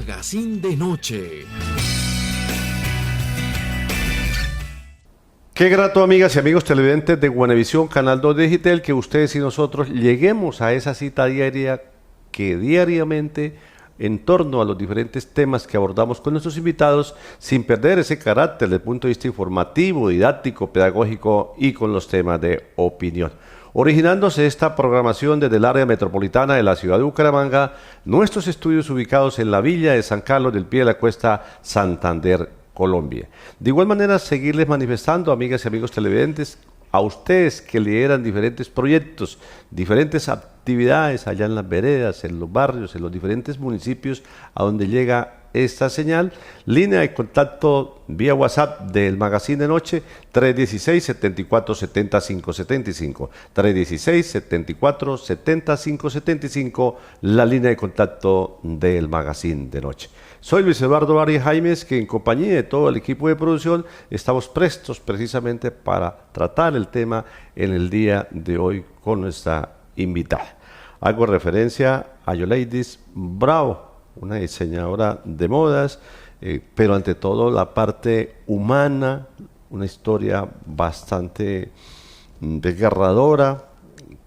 Magazine de Noche. Qué grato, amigas y amigos televidentes de Guanevisión, Canal 2 Digital, que ustedes y nosotros lleguemos a esa cita diaria que diariamente, en torno a los diferentes temas que abordamos con nuestros invitados, sin perder ese carácter desde el punto de vista informativo, didáctico, pedagógico y con los temas de opinión. Originándose esta programación desde el área metropolitana de la ciudad de Bucaramanga, nuestros estudios ubicados en la villa de San Carlos del Pie de la Cuesta, Santander, Colombia. De igual manera, seguirles manifestando, amigas y amigos televidentes, a ustedes que lideran diferentes proyectos, diferentes actividades allá en las veredas, en los barrios, en los diferentes municipios a donde llega esta señal, línea de contacto vía WhatsApp del Magazine de Noche 316-7470-575, 316-7470-575, la línea de contacto del Magazine de Noche. Soy Luis Eduardo Arias Jaimes, que en compañía de todo el equipo de producción estamos prestos precisamente para tratar el tema en el día de hoy con nuestra invitada. Hago referencia a Yoleidis Bravo, una diseñadora de modas, pero ante todo la parte humana, una historia bastante desgarradora,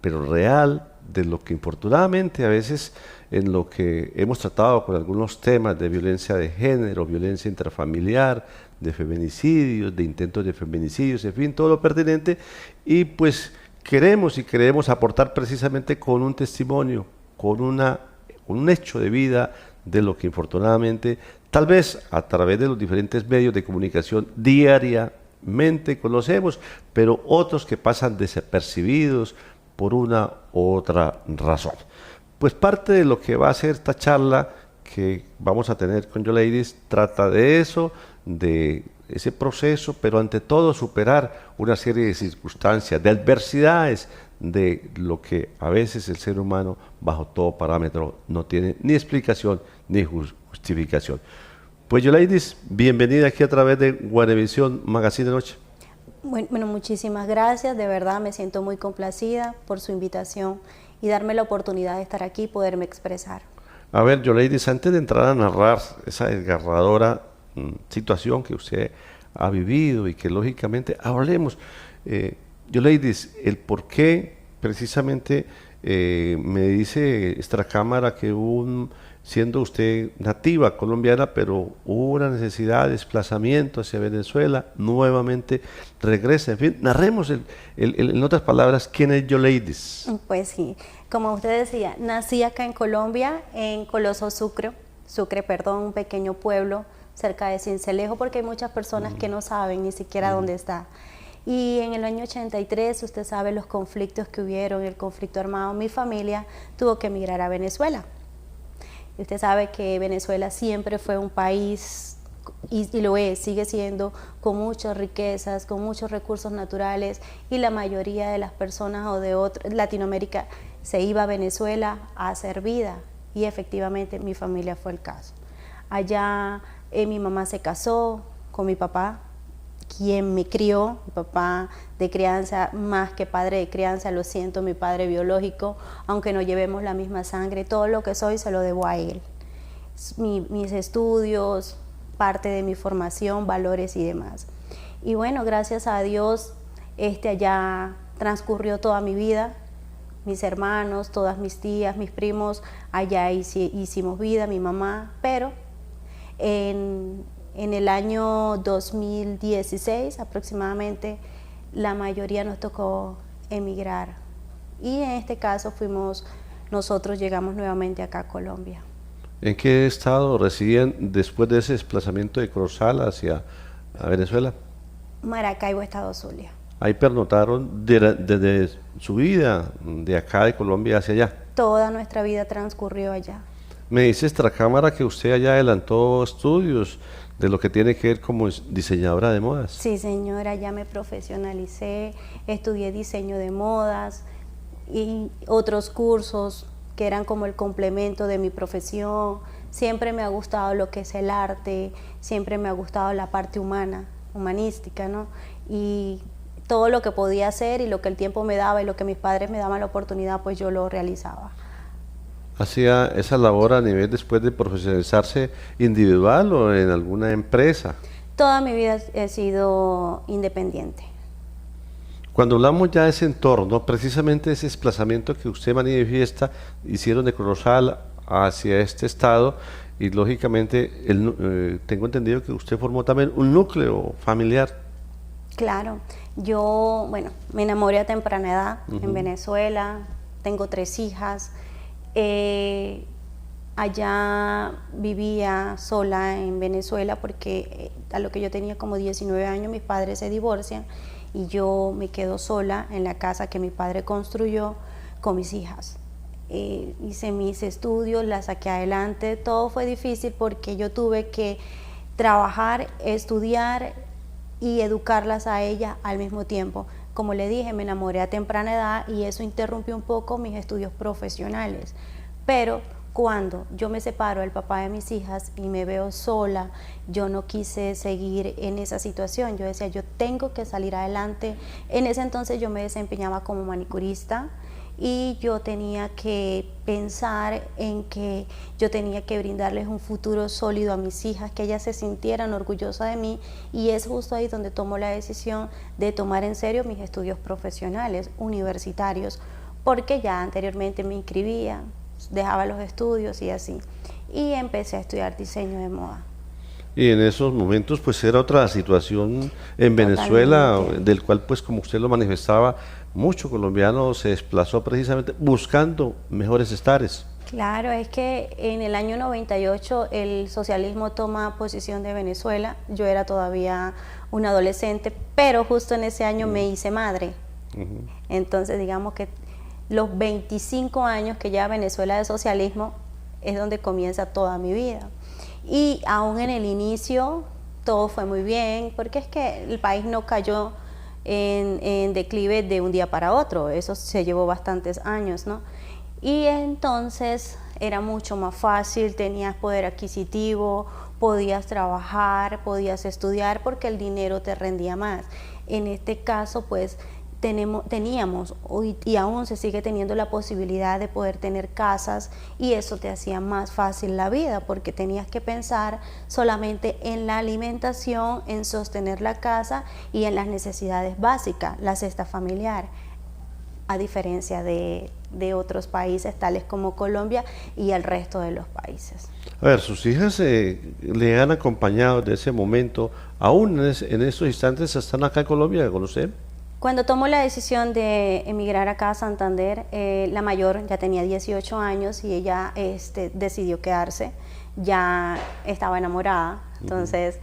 pero real, de lo que infortunadamente a veces en lo que hemos tratado con algunos temas de violencia de género, violencia intrafamiliar, de feminicidios, de intentos de feminicidios, en fin, todo lo pertinente, y pues queremos aportar precisamente con un testimonio, con un hecho de vida de lo que infortunadamente, tal vez a través de los diferentes medios de comunicación diariamente conocemos, pero otros que pasan desapercibidos por una u otra razón. Pues parte de lo que va a ser esta charla que vamos a tener con Yoleidis trata de eso, de ese proceso, pero ante todo superar una serie de circunstancias, de adversidades, de lo que a veces el ser humano bajo todo parámetro no tiene ni explicación ni justificación. Pues Yoleidis, bienvenida aquí a través de Guanevisión Magazine de Noche. Bueno, muchísimas gracias, de verdad me siento muy complacida por su invitación y darme la oportunidad de estar aquí y poderme expresar. A ver, Yoleidis, antes de entrar a narrar esa desgarradora situación que usted ha vivido y que lógicamente hablemos, Yoleidis, el por qué precisamente me dice esta cámara que siendo usted nativa colombiana, pero hubo una necesidad de desplazamiento hacia Venezuela, nuevamente regresa, en fin, narremos en otras palabras, ¿quién es Yoleidis? Pues sí, como usted decía, nací acá en Colombia, en Coloso Sucre, un pequeño pueblo cerca de Sincelejo, porque hay muchas personas que no saben ni siquiera dónde está. Y en el año 83, usted sabe los conflictos que hubieron, el conflicto armado, mi familia tuvo que emigrar a Venezuela. Y usted sabe que Venezuela siempre fue un país, y lo es, sigue siendo, con muchas riquezas, con muchos recursos naturales, y la mayoría de las personas o de Latinoamérica se iba a Venezuela a hacer vida, y efectivamente mi familia fue el caso. Allá mi mamá se casó con mi papá, quien me crió, mi papá de crianza, más que padre de crianza, lo siento, mi padre biológico, aunque no llevemos la misma sangre, todo lo que soy se lo debo a él. Mis estudios, parte de mi formación, valores y demás. Y bueno, gracias a Dios, allá transcurrió toda mi vida, mis hermanos, todas mis tías, mis primos, allá hicimos vida, mi mamá, pero en el año 2016 aproximadamente, la mayoría nos tocó emigrar. Y en este caso nosotros llegamos nuevamente acá a Colombia. ¿En qué estado residían después de ese desplazamiento de Corozal hacia Venezuela? Maracaibo, estado Zulia. Ahí pernotaron desde su vida, de acá de Colombia hacia allá. Toda nuestra vida transcurrió allá. Me dice esta cámara que usted allá adelantó estudios de lo que tiene que ver como diseñadora de modas. Sí, señora, ya me profesionalicé, estudié diseño de modas y otros cursos que eran como el complemento de mi profesión. Siempre me ha gustado lo que es el arte, siempre me ha gustado la parte humanística, ¿no? Y todo lo que podía hacer y lo que el tiempo me daba y lo que mis padres me daban la oportunidad, pues yo lo realizaba. ¿Hacía esa labor a nivel después de profesionalizarse individual o en alguna empresa? Toda mi vida he sido independiente. Cuando hablamos ya de ese entorno, precisamente ese desplazamiento que usted manifiesta, hicieron de Corozal hacia este estado y lógicamente tengo entendido que usted formó también un núcleo familiar. Claro, yo, bueno, me enamoré a temprana edad en Venezuela, tengo 3 hijas. Allá vivía sola en Venezuela porque a lo que yo tenía como 19 años mis padres se divorcian y yo me quedo sola en la casa que mi padre construyó con mis hijas. Hice mis estudios, las saqué adelante, todo fue difícil porque yo tuve que trabajar, estudiar y educarlas a ellas al mismo tiempo. Como le dije, me enamoré a temprana edad y eso interrumpió un poco mis estudios profesionales. Pero cuando yo me separo del papá de mis hijas y me veo sola, yo no quise seguir en esa situación. Yo decía, yo tengo que salir adelante. En ese entonces yo me desempeñaba como manicurista y yo tenía que pensar en que yo tenía que brindarles un futuro sólido a mis hijas, que ellas se sintieran orgullosas de mí, y es justo ahí donde tomo la decisión de tomar en serio mis estudios profesionales, universitarios, porque ya anteriormente me inscribía, dejaba los estudios y así, y empecé a estudiar diseño de moda. Y en esos momentos pues era otra situación en Venezuela, Totalmente. del cual pues como usted lo manifestaba, mucho colombiano se desplazó precisamente buscando mejores estares. Claro, es que en el año 98 el socialismo toma posesión de Venezuela. Yo era todavía una adolescente, pero justo en ese año me hice madre. Entonces digamos que los 25 años que lleva Venezuela de socialismo es donde comienza toda mi vida. Y aún en el inicio todo fue muy bien, porque es que el país no cayó en declive de un día para otro, eso se llevó bastantes años, ¿no? Y entonces era mucho más fácil, tenías poder adquisitivo, podías trabajar, podías estudiar porque el dinero te rendía más. En este caso, pues teníamos y aún se sigue teniendo la posibilidad de poder tener casas, y eso te hacía más fácil la vida porque tenías que pensar solamente en la alimentación, en sostener la casa y en las necesidades básicas, la cesta familiar, a diferencia de otros países tales como Colombia y el resto de los países. A ver, sus hijas le han acompañado de ese momento, aún en estos instantes están acá en Colombia con usted. Cuando tomó la decisión de emigrar acá a Santander, la mayor ya tenía 18 años y ella decidió quedarse, ya estaba enamorada, entonces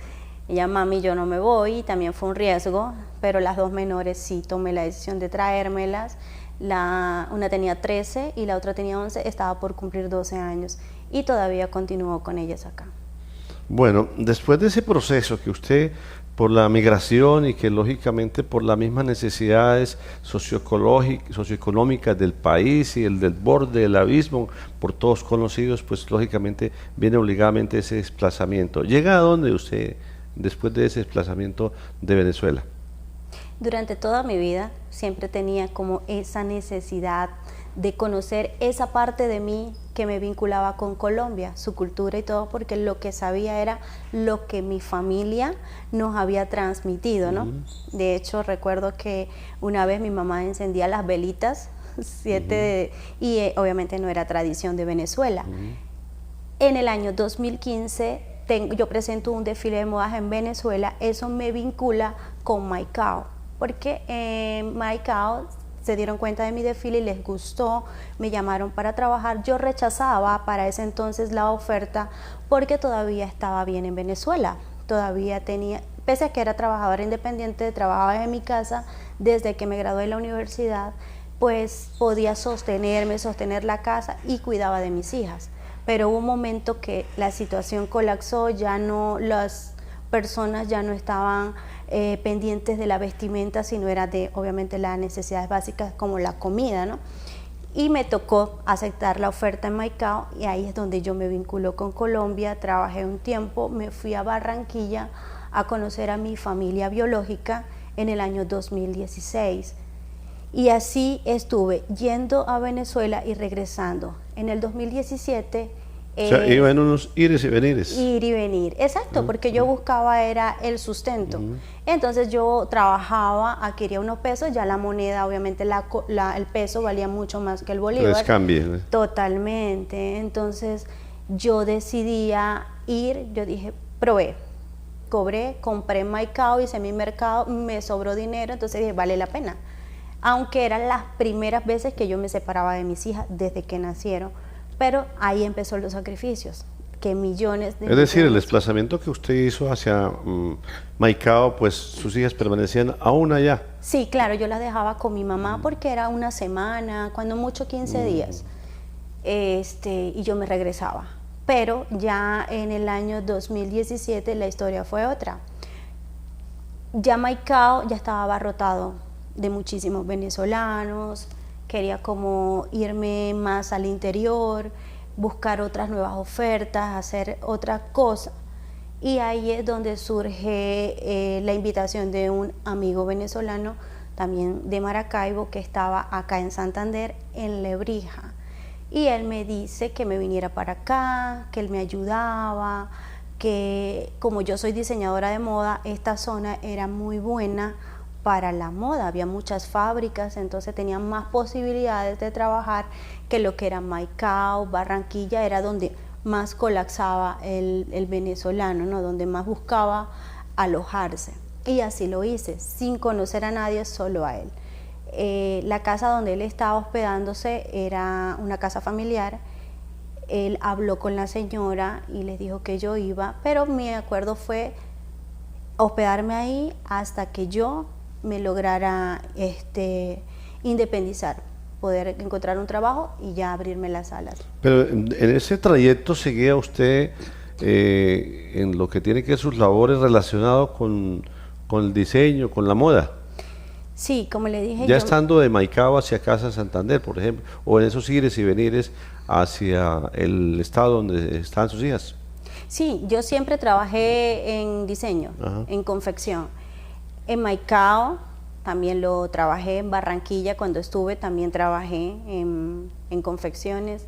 ella, mami, yo no me voy, y también fue un riesgo, pero las 2 menores sí tomé la decisión de traérmelas. Una tenía 13 y la otra tenía 11, estaba por cumplir 12 años y todavía continúo con ellas acá. Bueno, después de ese proceso que usted, por la migración y que lógicamente por las mismas necesidades socioeconómicas del país y el del borde del abismo, por todos conocidos, pues lógicamente viene obligadamente ese desplazamiento. ¿Llega a dónde usted después de ese desplazamiento de Venezuela? Durante toda mi vida siempre tenía como esa necesidad de conocer esa parte de mí que me vinculaba con Colombia, su cultura y todo, porque lo que sabía era lo que mi familia nos había transmitido, ¿no? De hecho, recuerdo que una vez mi mamá encendía las velitas, y obviamente no era tradición de Venezuela. En el año 2015 yo presento un desfile de modas en Venezuela, eso me vincula con Maicao, porque en Maicao se dieron cuenta de mi desfile y les gustó, me llamaron para trabajar. Yo rechazaba para ese entonces la oferta porque todavía estaba bien en Venezuela, todavía tenía, pese a que era trabajadora independiente, trabajaba en mi casa desde que me gradué de la universidad, pues podía sostener la casa y cuidaba de mis hijas. Pero hubo un momento que la situación colapsó, ya no, las personas ya no estaban pendientes de la vestimenta, sino era de, obviamente, las necesidades básicas como la comida, ¿no? Y me tocó aceptar la oferta en Maicao, y ahí es donde yo me vinculo con Colombia, trabajé un tiempo, me fui a Barranquilla a conocer a mi familia biológica en el año 2016. Y así estuve yendo a Venezuela y regresando. En el 2017... O sea, iban unos ires y venires. Ir y venir, exacto, porque yo buscaba era el sustento. Entonces yo trabajaba, adquiría unos pesos, ya la moneda, obviamente el peso valía mucho más que el bolívar. Entonces cambie. Totalmente. Entonces yo decidía ir, yo dije, probé, cobré, compré Maicao, hice mi mercado, me sobró dinero, entonces dije, vale la pena. Aunque eran las primeras veces que yo me separaba de mis hijas desde que nacieron, pero ahí empezó los sacrificios, que millones de... Es decir, el desplazamiento que usted hizo hacia Maicao, pues sus hijas permanecían aún allá. Sí, claro, yo las dejaba con mi mamá porque era una semana, cuando mucho 15 días, y yo me regresaba. Pero ya en el año 2017 la historia fue otra. Ya Maicao ya estaba abarrotado de muchísimos venezolanos, quería como irme más al interior, buscar otras nuevas ofertas, hacer otra cosa. Y ahí es donde surge la invitación de un amigo venezolano, también de Maracaibo, que estaba acá en Santander, en Lebrija. Y él me dice que me viniera para acá, que él me ayudaba, que como yo soy diseñadora de moda, esta zona era muy buena para la moda, había muchas fábricas, entonces tenían más posibilidades de trabajar que lo que era Maicao, Barranquilla, era donde más colapsaba el venezolano, ¿no? Donde más buscaba alojarse. Y así lo hice, sin conocer a nadie, solo a él. La casa donde él estaba hospedándose era una casa familiar. Él habló con la señora y les dijo que yo iba, pero mi acuerdo fue hospedarme ahí hasta que yo me lograra independizar, poder encontrar un trabajo y ya abrirme las alas. Pero en ese trayecto seguía usted en lo que tiene que ver sus labores relacionadas con el diseño, con la moda. Sí, como le dije. Ya estando de Maicao hacia Casa Santander, por ejemplo, o en esos ires y venires hacia el estado donde están sus hijas. Sí, yo siempre trabajé en diseño, en confección. En Maicao también lo trabajé, en Barranquilla cuando estuve también trabajé en confecciones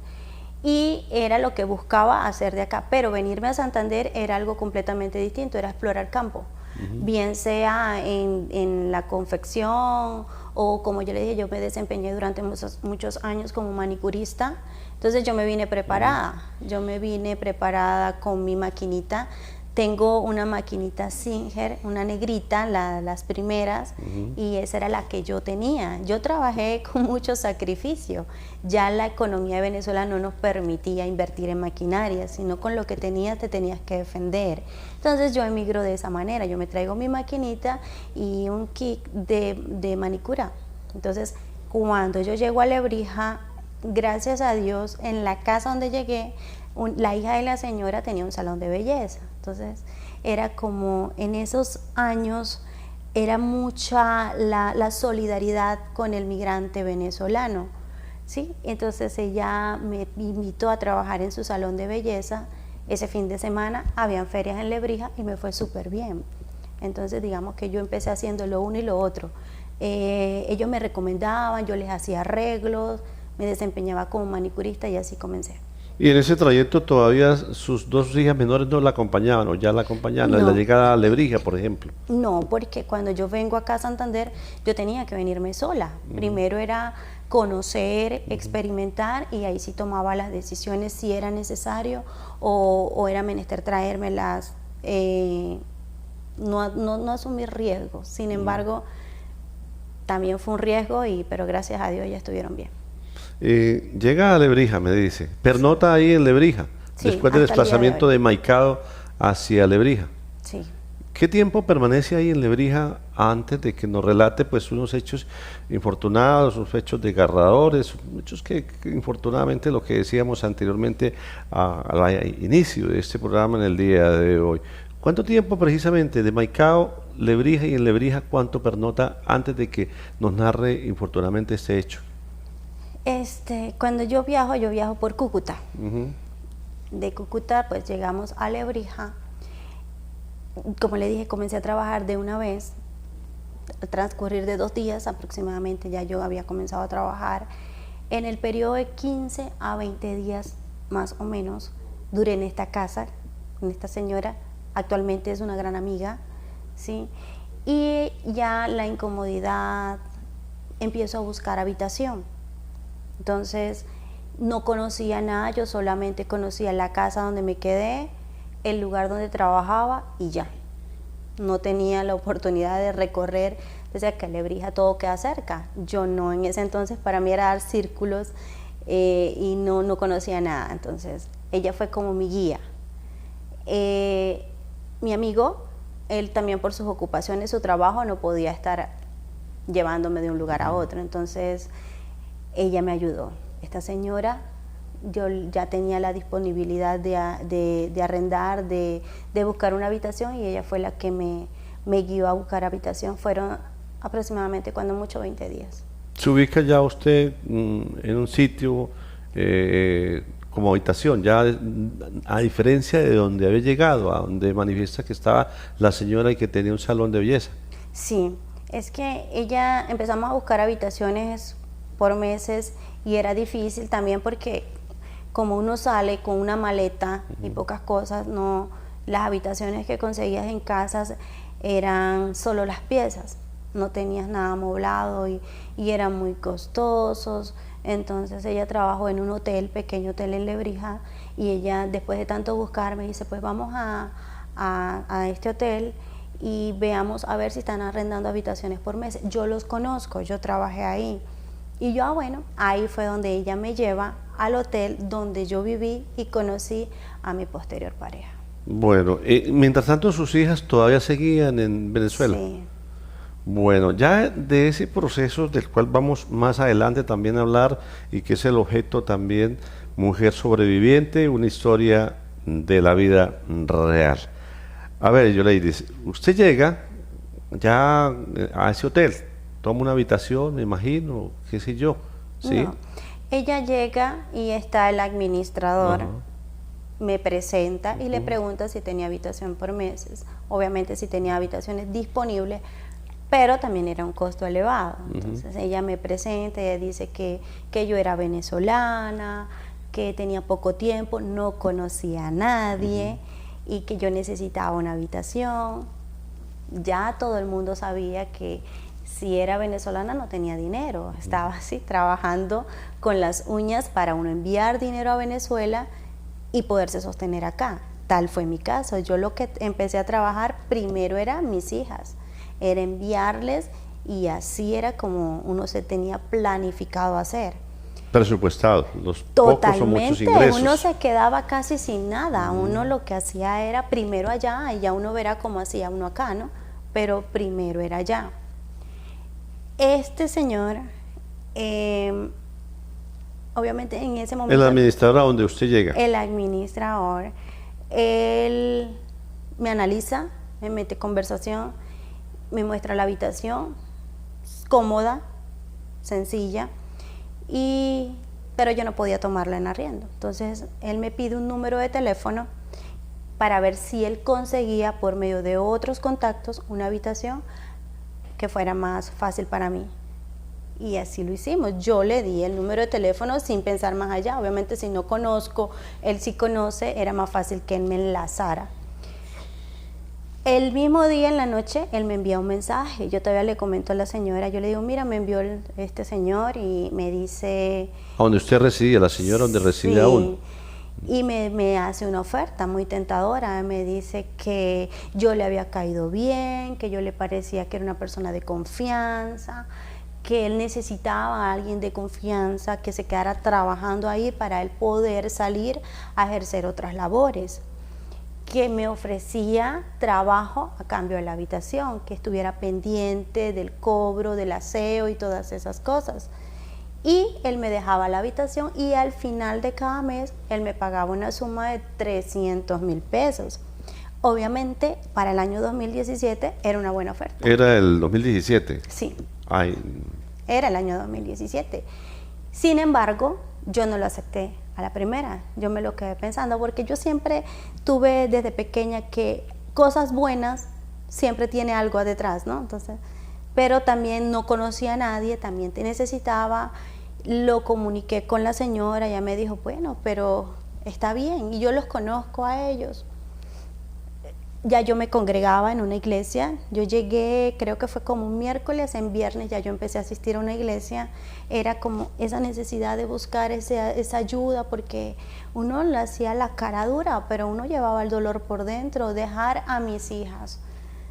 y era lo que buscaba hacer de acá, pero venirme a Santander era algo completamente distinto, era explorar campo, bien sea en la confección o como yo le dije, yo me desempeñé durante muchos años como manicurista, entonces yo me vine preparada, con mi maquinita. Tengo una maquinita Singer, una negrita, las primeras, y esa era la que yo tenía. Yo trabajé con mucho sacrificio. Ya la economía de Venezuela no nos permitía invertir en maquinaria, sino con lo que tenías te tenías que defender. Entonces yo emigro de esa manera. Yo me traigo mi maquinita y un kit de manicura. Entonces cuando yo llego a Lebrija, gracias a Dios, en la casa donde llegué, la hija de la señora tenía un salón de belleza. Entonces era como en esos años era mucha la solidaridad con el migrante venezolano, ¿sí? Entonces ella me invitó a trabajar en su salón de belleza. Ese fin de semana habían ferias en Lebrija y me fue súper bien. Entonces digamos que yo empecé haciendo lo uno y lo otro. Ellos me recomendaban, yo les hacía arreglos, me desempeñaba como manicurista y así comencé. Y en ese trayecto todavía sus dos hijas menores no la acompañaban o ya la acompañaban, No. en la llegada a Lebrija, por ejemplo. No, porque cuando yo vengo acá a Santander, yo tenía que venirme sola. Primero era conocer, experimentar y ahí sí tomaba las decisiones si era necesario o era menester traérmelas, no asumir riesgos. Sin embargo, también fue un riesgo, pero gracias a Dios ya estuvieron bien. Llega a Lebrija, me dice. Pernota ahí en Lebrija, Sí, después del hasta el día desplazamiento de hoy. de Maicao hacia Lebrija. Sí. ¿Qué tiempo permanece ahí en Lebrija antes de que nos relate pues unos hechos infortunados, unos hechos desgarradores, hechos que infortunadamente lo que decíamos anteriormente al inicio de este programa en el día de hoy? ¿Cuánto tiempo precisamente de Maicao, Lebrija y en Lebrija cuánto pernota antes de que nos narre infortunadamente este hecho? Cuando yo viajo por Cúcuta. De Cúcuta pues llegamos a Lebrija. Como le dije, comencé a trabajar de una vez. al transcurrir de 2 días aproximadamente ya yo había comenzado a trabajar. En el periodo de 15 a 20 días más o menos duré en esta casa, con esta señora. Actualmente es una gran amiga, ¿sí? Y ya la incomodidad, empiezo a buscar habitación. Entonces no conocía nada, yo solamente conocía la casa donde me quedé, el lugar donde trabajaba y ya. No tenía la oportunidad de recorrer desde Alebrije, todo queda cerca. Yo no, en ese entonces para mí era dar círculos y no conocía nada. Entonces ella fue como mi guía. Mi amigo, él también por sus ocupaciones, su trabajo, no podía estar llevándome de un lugar a otro. Entonces ella me ayudó. Esta señora, yo ya tenía la disponibilidad de arrendar, de buscar una habitación, y ella fue la que me guió a buscar habitación. Fueron aproximadamente, cuando mucho, 20 días. ¿Se ubica ya usted en un sitio como habitación, ya a diferencia de donde había llegado, a donde manifiesta que estaba la señora y que tenía un salón de belleza? Sí, es que empezamos a buscar habitaciones por meses y era difícil también porque como uno sale con una maleta y pocas cosas, no, las habitaciones que conseguías en casas eran solo las piezas, no tenías nada amoblado y eran muy costosos. Entonces ella trabajó en un hotel, pequeño hotel en Lebrija, y ella, después de tanto buscar, me dice, pues vamos a este hotel y veamos a ver si están arrendando habitaciones por mes. Yo los conozco, yo trabajé ahí. Y yo, bueno, ahí fue donde ella me lleva al hotel donde yo viví y conocí a mi posterior pareja. Bueno, mientras tanto sus hijas todavía seguían en Venezuela. Sí. Bueno, ya de ese proceso del cual vamos más adelante también a hablar y que es el objeto también, Mujer Sobreviviente, una historia de la vida real. A ver, Yoleidis, usted llega ya a ese hotel, toma una habitación, me imagino, qué sé yo, ¿sí? No. Ella llega y está el administrador, me presenta y le pregunta si tenía habitación por meses. Obviamente si tenía habitaciones disponibles, pero también era un costo elevado. Entonces ella me presenta, ella dice que yo era venezolana, que tenía poco tiempo, no conocía a nadie y que yo necesitaba una habitación. Ya todo el mundo sabía que si era venezolana no tenía dinero, estaba así trabajando con las uñas para uno enviar dinero a Venezuela y poderse sostener acá. Tal fue mi caso. Yo lo que empecé a trabajar primero eran mis hijas, era enviarles, y así era como uno se tenía planificado hacer. Presupuestado, los pocos o muchos ingresos. Uno se quedaba casi sin nada. Uno lo que hacía era primero allá, y ya uno verá cómo hacía uno acá, ¿no? Pero primero era allá. Este señor, obviamente en ese momento... El administrador a donde usted llega. El administrador, él me analiza, me mete conversación, me muestra la habitación, cómoda, sencilla, pero yo no podía tomarla en arriendo. Entonces él me pide un número de teléfono para ver si él conseguía por medio de otros contactos una habitación que fuera más fácil para mí. Y así lo hicimos. Yo le di el número de teléfono sin pensar más allá. Obviamente si no conozco, él sí conoce, era más fácil que él me enlazara. El mismo día en la noche, él me envía un mensaje. Yo todavía le comento a la señora, yo le digo, mira, me envió este señor y me dice... ¿A donde usted residía, la señora donde reside sí, aún? Y me hace una oferta muy tentadora. Me dice que yo le había caído bien, que yo le parecía que era una persona de confianza, que él necesitaba a alguien de confianza que se quedara trabajando ahí para él poder salir a ejercer otras labores, que me ofrecía trabajo a cambio de la habitación, que estuviera pendiente del cobro, del aseo y todas esas cosas. Y él me dejaba la habitación y al final de cada mes él me pagaba una suma de 300,000 pesos. Obviamente para el año 2017 era una buena oferta. ¿Era el 2017? Sí. Ay. Era el año 2017. Sin embargo, yo no lo acepté a la primera. Yo me lo quedé pensando porque yo siempre tuve desde pequeña que cosas buenas siempre tiene algo detrás, ¿no? Entonces pero también no conocía a nadie, también te necesitaba. Lo comuniqué con la señora, ella me dijo, bueno, pero está bien, y yo los conozco a ellos. Ya yo me congregaba en una iglesia, yo llegué, creo que fue como un miércoles, en viernes ya yo empecé a asistir a una iglesia. Era como esa necesidad de buscar esa ayuda, porque uno le hacía la cara dura, pero uno llevaba el dolor por dentro. Dejar a mis hijas,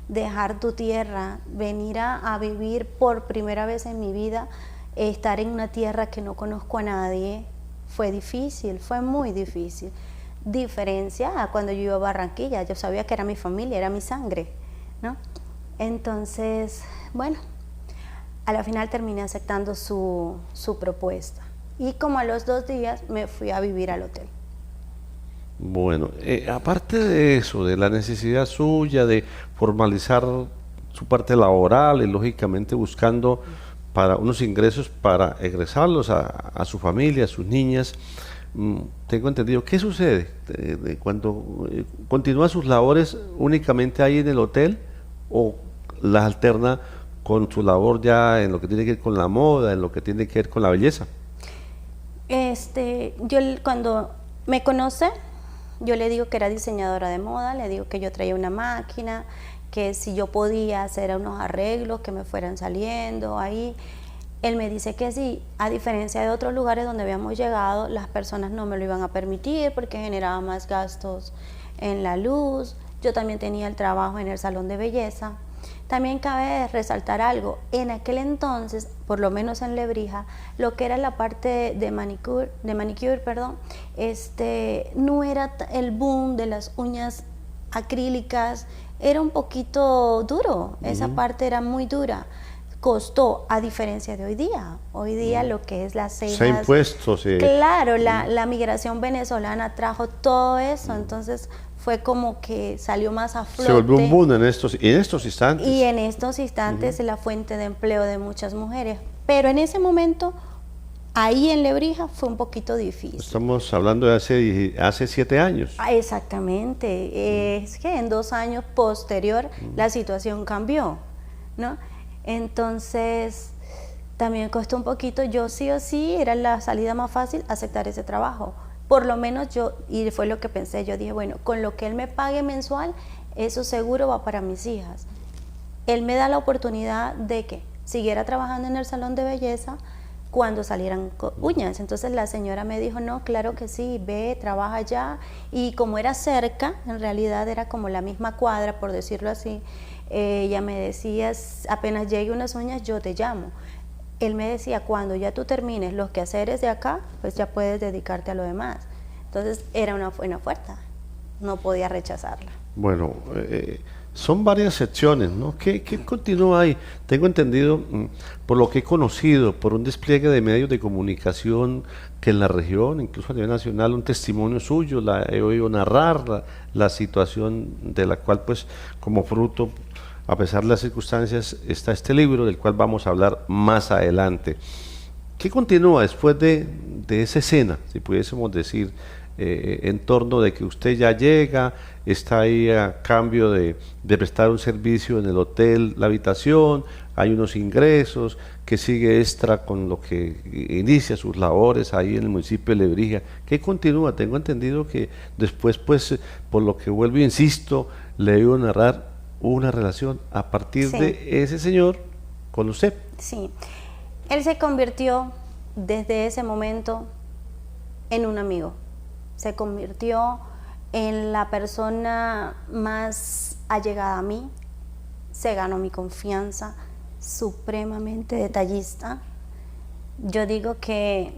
dejar tu tierra, venir a vivir por primera vez en mi vida, estar en una tierra que no conozco a nadie, fue difícil, fue muy difícil. Diferencia a cuando yo iba a Barranquilla, yo sabía que era mi familia, era mi sangre, ¿no? Entonces, bueno, a la final terminé aceptando su propuesta, y como a los 2 días me fui a vivir al hotel. Bueno, aparte de eso, de la necesidad suya de formalizar su parte laboral y lógicamente buscando para unos ingresos para egresarlos a su familia, a sus niñas, tengo entendido, ¿qué sucede cuando continúa sus labores únicamente ahí en el hotel o las alterna con su labor ya en lo que tiene que ver con la moda, en lo que tiene que ver con la belleza? Cuando me conoce, yo le digo que era diseñadora de moda, le digo que yo traía una máquina, que si yo podía hacer unos arreglos que me fueran saliendo ahí. Él me dice que sí, a diferencia de otros lugares donde habíamos llegado, las personas no me lo iban a permitir porque generaba más gastos en la luz. Yo también tenía el trabajo en el salón de belleza. También cabe resaltar algo, en aquel entonces, por lo menos en Lebrija, lo que era la parte de manicure, no era el boom de las uñas acrílicas, era un poquito duro, esa parte era muy dura. Costó, a diferencia de hoy día. Hoy día lo que es las cejas... Se ha impuesto, sí. Claro, la migración venezolana trajo todo eso, entonces fue como que salió más a flote. Se volvió un boom en estos instantes. Y en estos instantes es la fuente de empleo de muchas mujeres. Pero en ese momento, ahí en Lebrija, fue un poquito difícil. Estamos hablando de hace 7 años. Exactamente. Es que en 2 años posterior la situación cambió, ¿no? Entonces, también costó un poquito. Yo sí o sí, era la salida más fácil aceptar ese trabajo. Por lo menos yo, y fue lo que pensé, yo dije, bueno, con lo que él me pague mensual, eso seguro va para mis hijas. Él me da la oportunidad de que siguiera trabajando en el salón de belleza cuando salieran uñas. Entonces la señora me dijo, no, claro que sí, ve, trabaja allá. Y como era cerca, en realidad era como la misma cuadra, por decirlo así, ella me decía, apenas llegue unas uñas, yo te llamo. Él me decía, cuando ya tú termines los quehaceres de acá, pues ya puedes dedicarte a lo demás. Entonces era una buena oferta, no podía rechazarla. Bueno, son varias secciones, ¿no? ¿Qué continúa ahí? Tengo entendido, por lo que he conocido, por un despliegue de medios de comunicación que en la región, incluso a nivel nacional, un testimonio suyo, he oído narrar la situación de la cual, pues, como fruto, a pesar de las circunstancias, está este libro del cual vamos a hablar más adelante. ¿Qué continúa después de esa escena, si pudiésemos decir, en torno de que usted ya llega, está ahí a cambio de prestar un servicio en el hotel, la habitación, hay unos ingresos, que sigue extra con lo que inicia sus labores ahí en el municipio de Lebrija? ¿Qué continúa? Tengo entendido que después, pues, por lo que vuelvo e insisto, le iba a narrar una relación a partir de ese señor con usted. Sí, él se convirtió desde ese momento en un amigo, se convirtió en la persona más allegada a mí, se ganó mi confianza, supremamente detallista. Yo digo que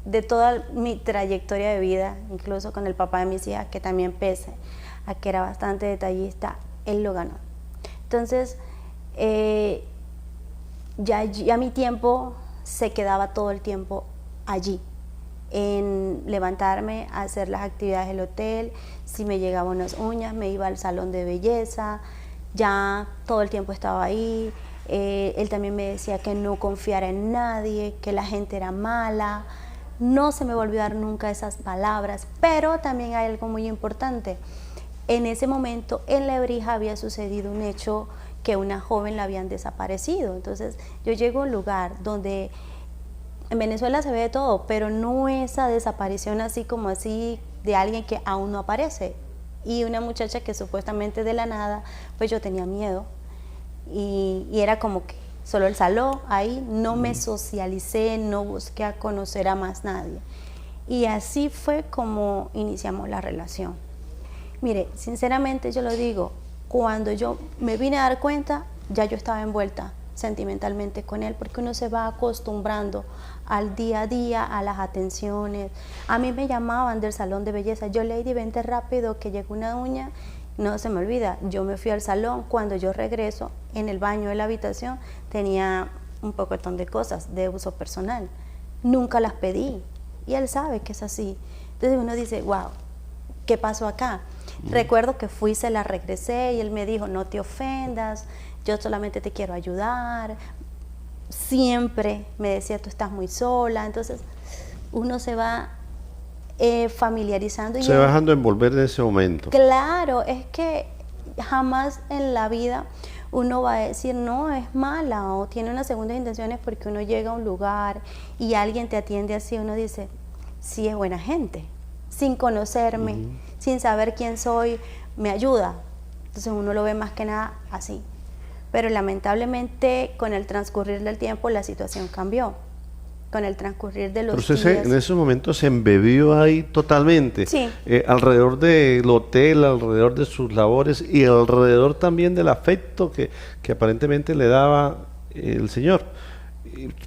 de toda mi trayectoria de vida, incluso con el papá de mis hijas, que también pese a que era bastante detallista, él lo ganó. Entonces, ya mi tiempo se quedaba todo el tiempo allí, en levantarme a hacer las actividades del hotel. Si me llegaban unas uñas, me iba al salón de belleza, ya todo el tiempo estaba ahí. Él también me decía que no confiara en nadie, que la gente era mala. No se me va a olvidar nunca esas palabras, pero también hay algo muy importante. En ese momento en Lebrija había sucedido un hecho que una joven la habían desaparecido. Entonces yo llego a un lugar donde en Venezuela se ve de todo, pero no esa desaparición así como así de alguien que aún no aparece. Y una muchacha que supuestamente de la nada, pues yo tenía miedo. Y era como que solo el salón, ahí no me socialicé, no busqué a conocer a más nadie. Y así fue como iniciamos la relación. Mire, sinceramente yo lo digo, cuando yo me vine a dar cuenta, ya yo estaba envuelta sentimentalmente con él, porque uno se va acostumbrando al día a día, a las atenciones. A mí me llamaban del salón de belleza, yo Lady, vente rápido que llegó una uña. No se me olvida, yo me fui al salón, cuando yo regreso, en el baño de la habitación tenía un pocotón de cosas de uso personal, nunca las pedí y él sabe que es así. Entonces uno dice, wow, ¿qué pasó acá? Recuerdo que fui, se la regresé y él me dijo, no te ofendas, yo solamente te quiero ayudar. Siempre me decía, tú estás muy sola. Entonces uno se va familiarizando. Se va dejando envolver en ese momento. Claro, es que jamás en la vida uno va a decir, no, es mala o tiene unas segundas intenciones, porque uno llega a un lugar y alguien te atiende así, uno dice, sí, es buena gente, sin conocerme, sin saber quién soy, me ayuda. Entonces uno lo ve más que nada así. Pero lamentablemente con el transcurrir del tiempo la situación cambió. Con el transcurrir de los Pero usted días. en esos momentos se embebió ahí totalmente, Sí. Alrededor del hotel, alrededor de sus labores y alrededor también del afecto que aparentemente le daba el Señor,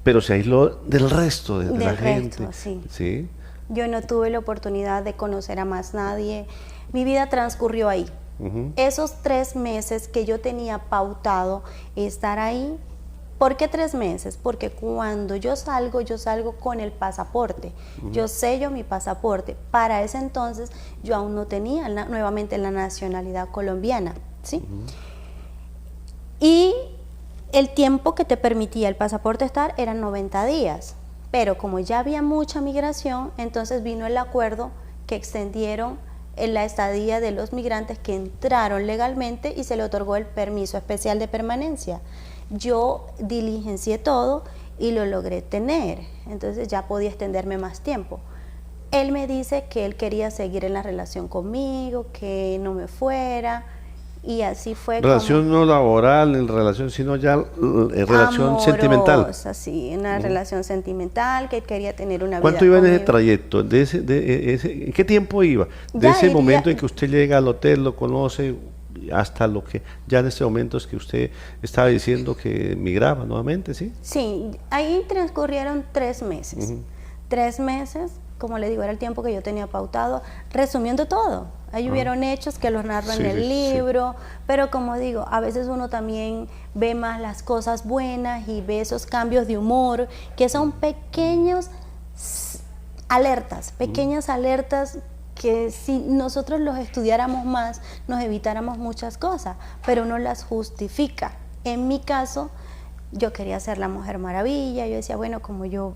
pero se aisló del resto de la gente. Sí. ¿Sí? Yo no tuve la oportunidad de conocer a más nadie, mi vida transcurrió ahí. Esos 3 meses que yo tenía pautado estar ahí. ¿Por qué 3 meses? Porque cuando yo salgo con el pasaporte. Yo sello mi pasaporte. Para ese entonces yo aún no tenía nuevamente la nacionalidad colombiana, ¿sí? Y el tiempo que te permitía el pasaporte estar eran 90 días. Pero como ya había mucha migración, entonces vino el acuerdo que extendieron en la estadía de los migrantes que entraron legalmente y se le otorgó el permiso especial de permanencia. Yo diligencié todo y lo logré tener, entonces ya podía extenderme más tiempo. Él me dice que él quería seguir en la relación conmigo, que no me fuera, y así fue. Relación no laboral, en relación, sino ya relación amorosa, sentimental. Sí, una relación sentimental, que quería tener una vida ¿Cuánto iba en ese conmigo. trayecto? ¿En qué tiempo iba? De Ya ese iría- momento en que usted llega al hotel, lo conoce, hasta lo que ya en ese momento es que usted estaba diciendo que migraba nuevamente, ¿sí? Sí, ahí transcurrieron 3 meses. 3 meses, como le digo, era el tiempo que yo tenía pautado, resumiendo todo. Ahí hubieron hechos que los narro en el libro, pero como digo, a veces uno también ve más las cosas buenas y ve esos cambios de humor, que son pequeñas alertas que si nosotros los estudiáramos más, nos evitáramos muchas cosas, pero uno las justifica. En mi caso, yo quería ser la Mujer Maravilla, yo decía, bueno, como yo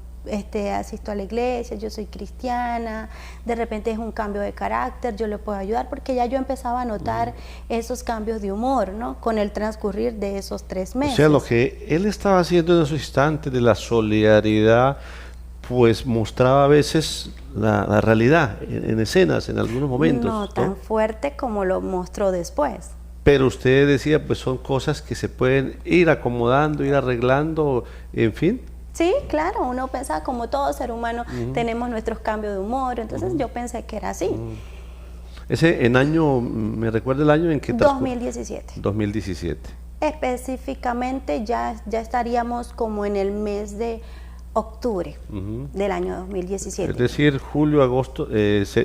asisto a la iglesia, yo soy cristiana, de repente es un cambio de carácter, yo le puedo ayudar, porque ya yo empezaba a notar esos cambios de humor, ¿no? Con el transcurrir de esos 3 meses. O sea, lo que él estaba haciendo en esos instantes de la solidaridad, pues mostraba a veces la realidad en escenas, en algunos momentos. No tan fuerte como lo mostró después. Pero usted decía, pues son cosas que se pueden ir acomodando, ir arreglando, en fin. Sí, claro, uno pensaba, como todo ser humano, tenemos nuestros cambios de humor, entonces yo pensé que era así. Ese en año, ¿me recuerda el año en que 2017. 2017. Específicamente ya estaríamos como en el mes de octubre del año 2017. Es decir, julio, agosto,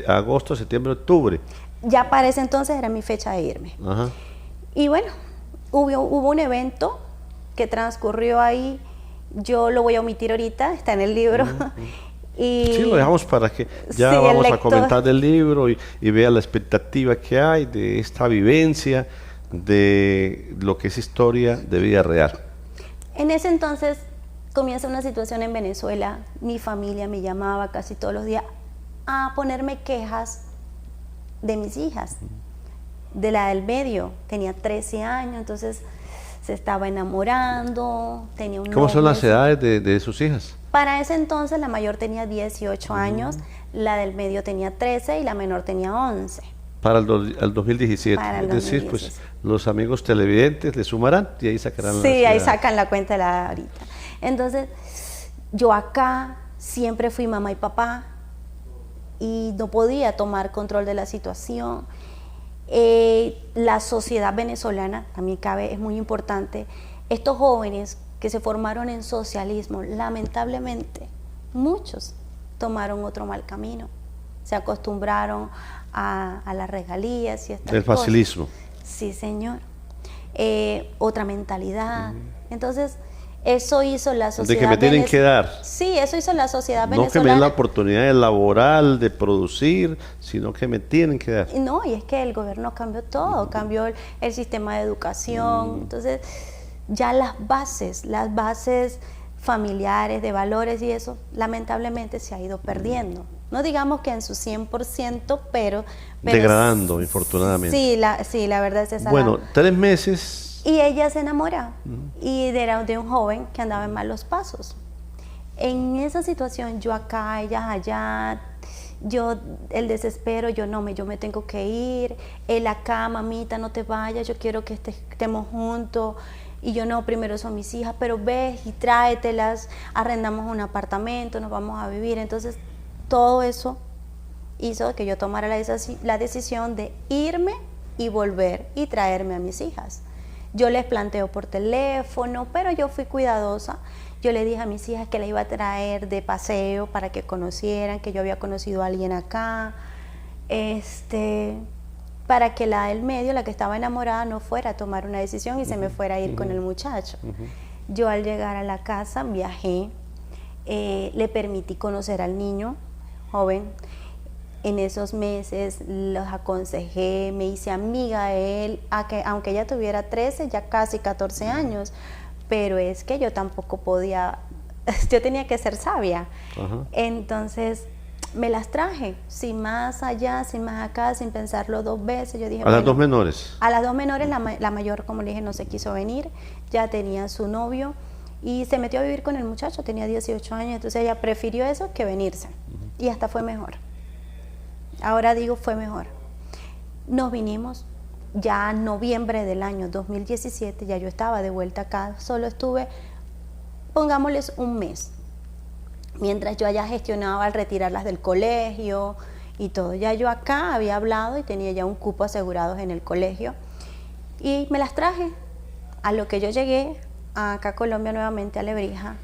agosto, septiembre, octubre. Ya para ese entonces era mi fecha de irme. Ajá. Y bueno, hubo un evento que transcurrió ahí, yo lo voy a omitir ahorita, está en el libro. Y sí, lo dejamos para que ya sí, vamos a comentar del libro y vea la expectativa que hay de esta vivencia, de lo que es historia de vida real. En ese entonces comienza una situación en Venezuela, mi familia me llamaba casi todos los días a ponerme quejas de mis hijas, de la del medio, tenía 13 años, entonces se estaba enamorando, tenía un ¿Cómo son novio. las edades de sus hijas? Para ese entonces la mayor tenía 18 años, la del medio tenía 13 y la menor tenía 11. Para el 2017. Para el Es decir, 2017. pues los amigos televidentes le sumarán y ahí sacarán Sí, las ahí edades. sacan la cuenta de la edad ahorita. Entonces, yo acá siempre fui mamá y papá y no podía tomar control de la situación. La sociedad venezolana, también cabe, es muy importante. Estos jóvenes que se formaron en socialismo, lamentablemente, muchos tomaron otro mal camino. Se acostumbraron a las regalías y estas El cosas. facilismo. Sí, señor. Otra mentalidad. Entonces, eso hizo la sociedad De que me tienen que dar. Sí, eso hizo la sociedad No que me den venezolana. la oportunidad laboral de producir, sino que me tienen que dar. No, y es que el gobierno cambió todo, cambió el sistema de educación. Entonces, ya las bases familiares, de valores y eso, lamentablemente se ha ido perdiendo. No digamos que en su 100%, pero Degradando, infortunadamente. Sí, la verdad es esa. Bueno, 3 meses. Y ella se enamora y era de un joven que andaba en malos pasos. En esa situación, yo acá, ella allá, yo el desespero, yo me tengo que ir, él acá, mamita, no te vayas, yo quiero que estemos juntos. Y yo no, primero son mis hijas, pero ves y tráetelas, arrendamos un apartamento, nos vamos a vivir. Entonces, todo eso hizo que yo tomara la decisión de irme y volver y traerme a mis hijas. Yo les planteo por teléfono, pero yo fui cuidadosa. Yo le dije a mis hijas que la iba a traer de paseo para que conocieran que yo había conocido a alguien acá. Para que la del medio, la que estaba enamorada, no fuera a tomar una decisión y se me fuera a ir con el muchacho. Yo al llegar a la casa viajé, le permití conocer al niño joven. En esos meses los aconsejé, me hice amiga de él, aunque ella tuviera 13, ya casi 14 años, pero es que yo tampoco podía, yo tenía que ser sabia. Entonces me las traje, sin más allá, sin más acá, sin pensarlo 2 veces. Yo dije, A las 2 menores. A las 2 menores, la mayor, como le dije, no se quiso venir, ya tenía su novio y se metió a vivir con el muchacho, tenía 18 años, entonces ella prefirió eso que venirse y hasta fue mejor. Ahora digo, fue mejor. Nos vinimos ya en noviembre del año 2017, ya yo estaba de vuelta acá, solo estuve, pongámosles 1 mes. Mientras yo allá gestionaba al retirarlas del colegio y todo. Ya yo acá había hablado y tenía ya un cupo asegurado en el colegio y me las traje. A lo que yo llegué acá a Colombia nuevamente a Lebrija,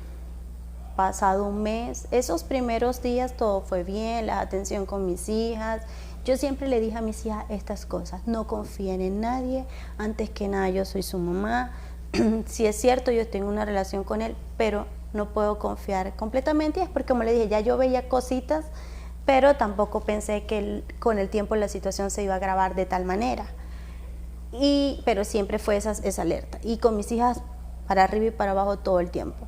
pasado 1 mes, esos primeros días todo fue bien, la atención con mis hijas. Yo siempre le dije a mis hijas estas cosas: no confíen en nadie, antes que nada yo soy su mamá. Si es cierto, yo tengo una relación con él, pero no puedo confiar completamente, y es porque, como le dije, ya yo veía cositas, pero tampoco pensé que con el tiempo la situación se iba a agravar de tal manera. Pero siempre fue esa alerta, y con mis hijas para arriba y para abajo todo el tiempo.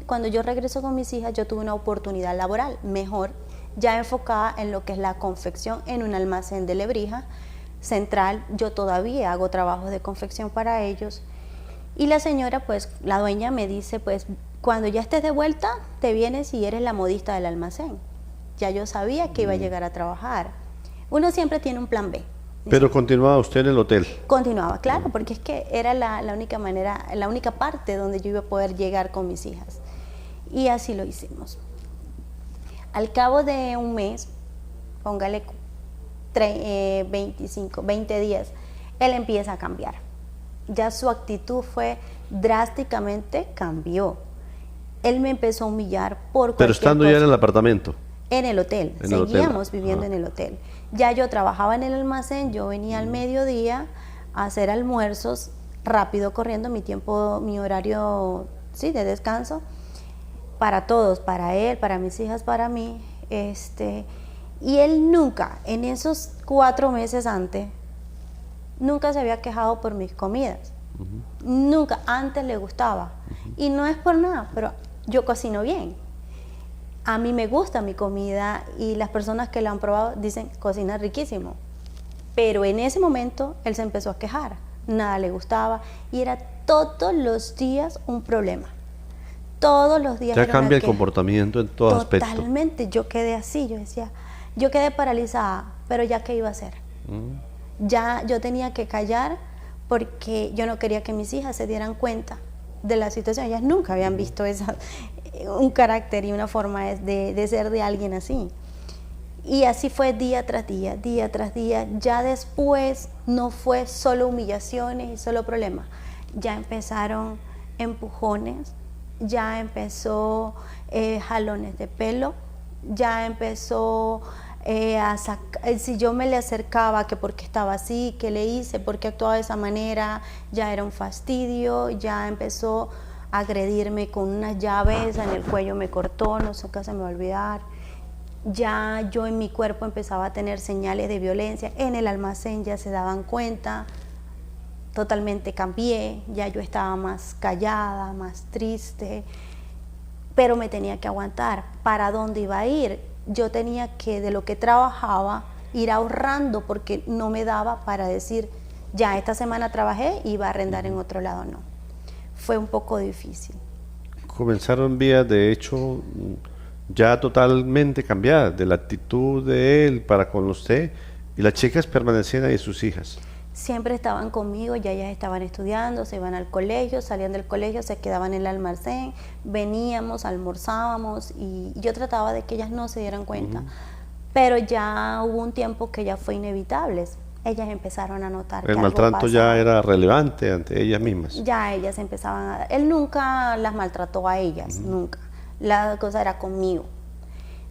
Cuando yo regreso con mis hijas, yo tuve una oportunidad laboral mejor, ya enfocada en lo que es la confección en un almacén de Lebrija Central. Yo todavía hago trabajos de confección para ellos. Y la señora, pues, la dueña me dice, pues, cuando ya estés de vuelta, te vienes y eres la modista del almacén. Ya yo sabía que iba a llegar a trabajar. Uno siempre tiene un plan B. Pero continuaba usted en el hotel. Continuaba, claro, porque es que era la única manera, la única parte donde yo iba a poder llegar con mis hijas. Y así lo hicimos. Al cabo de 1 mes, póngale 20 días, él empieza a cambiar. Ya su actitud drásticamente cambió. Él me empezó a humillar por Pero estando ya en el apartamento. En el hotel, seguíamos viviendo en el hotel. Ya yo trabajaba en el almacén, yo venía al mediodía a hacer almuerzos, rápido corriendo mi horario, sí, de descanso, para todos, para él, para mis hijas, para mí. Y él nunca, en esos 4 meses antes, nunca se había quejado por mis comidas. Nunca, antes le gustaba. Y no es por nada, pero yo cocino bien. A mí me gusta mi comida y las personas que la han probado dicen, cocina riquísimo. Pero en ese momento él se empezó a quejar. nada le gustaba y era todos los días un problema. Todos los días Ya era cambia una el queja. comportamiento en todo aspecto. Totalmente, yo quedé así, yo decía, yo quedé paralizada, pero ya qué iba a hacer. Ya yo tenía que callar porque yo no quería que mis hijas se dieran cuenta de la situación. Ellas nunca habían visto un carácter y una forma de ser de alguien así. Y así fue día tras día, día tras día. Ya después no fue solo humillaciones y solo problemas. Ya empezaron empujones, ya empezó jalones de pelo, ya empezó si yo me le acercaba, que porque estaba así, que le hice, porque actuaba de esa manera, ya era un fastidio, ya empezó a agredirme con unas llaves en el cuello, me cortó, no sé qué se me va a olvidar. Ya yo en mi cuerpo empezaba a tener señales de violencia, en el almacén ya se daban cuenta, totalmente cambié, ya yo estaba más callada, más triste, pero me tenía que aguantar. ¿Para dónde iba a ir? Yo tenía que, de lo que trabajaba, ir ahorrando porque no me daba para decir, ya esta semana trabajé y iba a arrendar en otro lado, no. Fue un poco difícil. Comenzaron vías, de hecho, ya totalmente cambiadas, de la actitud de él para con usted, y las chicas permanecían ahí, sus hijas. Siempre estaban conmigo, ya ellas estaban estudiando, se iban al colegio, salían del colegio, se quedaban en el almacén, veníamos, almorzábamos y yo trataba de que ellas no se dieran cuenta. Pero ya hubo un tiempo que ya fue inevitable. Ellas empezaron a notar que El algo maltrato ya pasaba. era relevante ante ellas mismas. Ya ellas empezaban a... Él nunca las maltrató a ellas, nunca. La cosa era conmigo.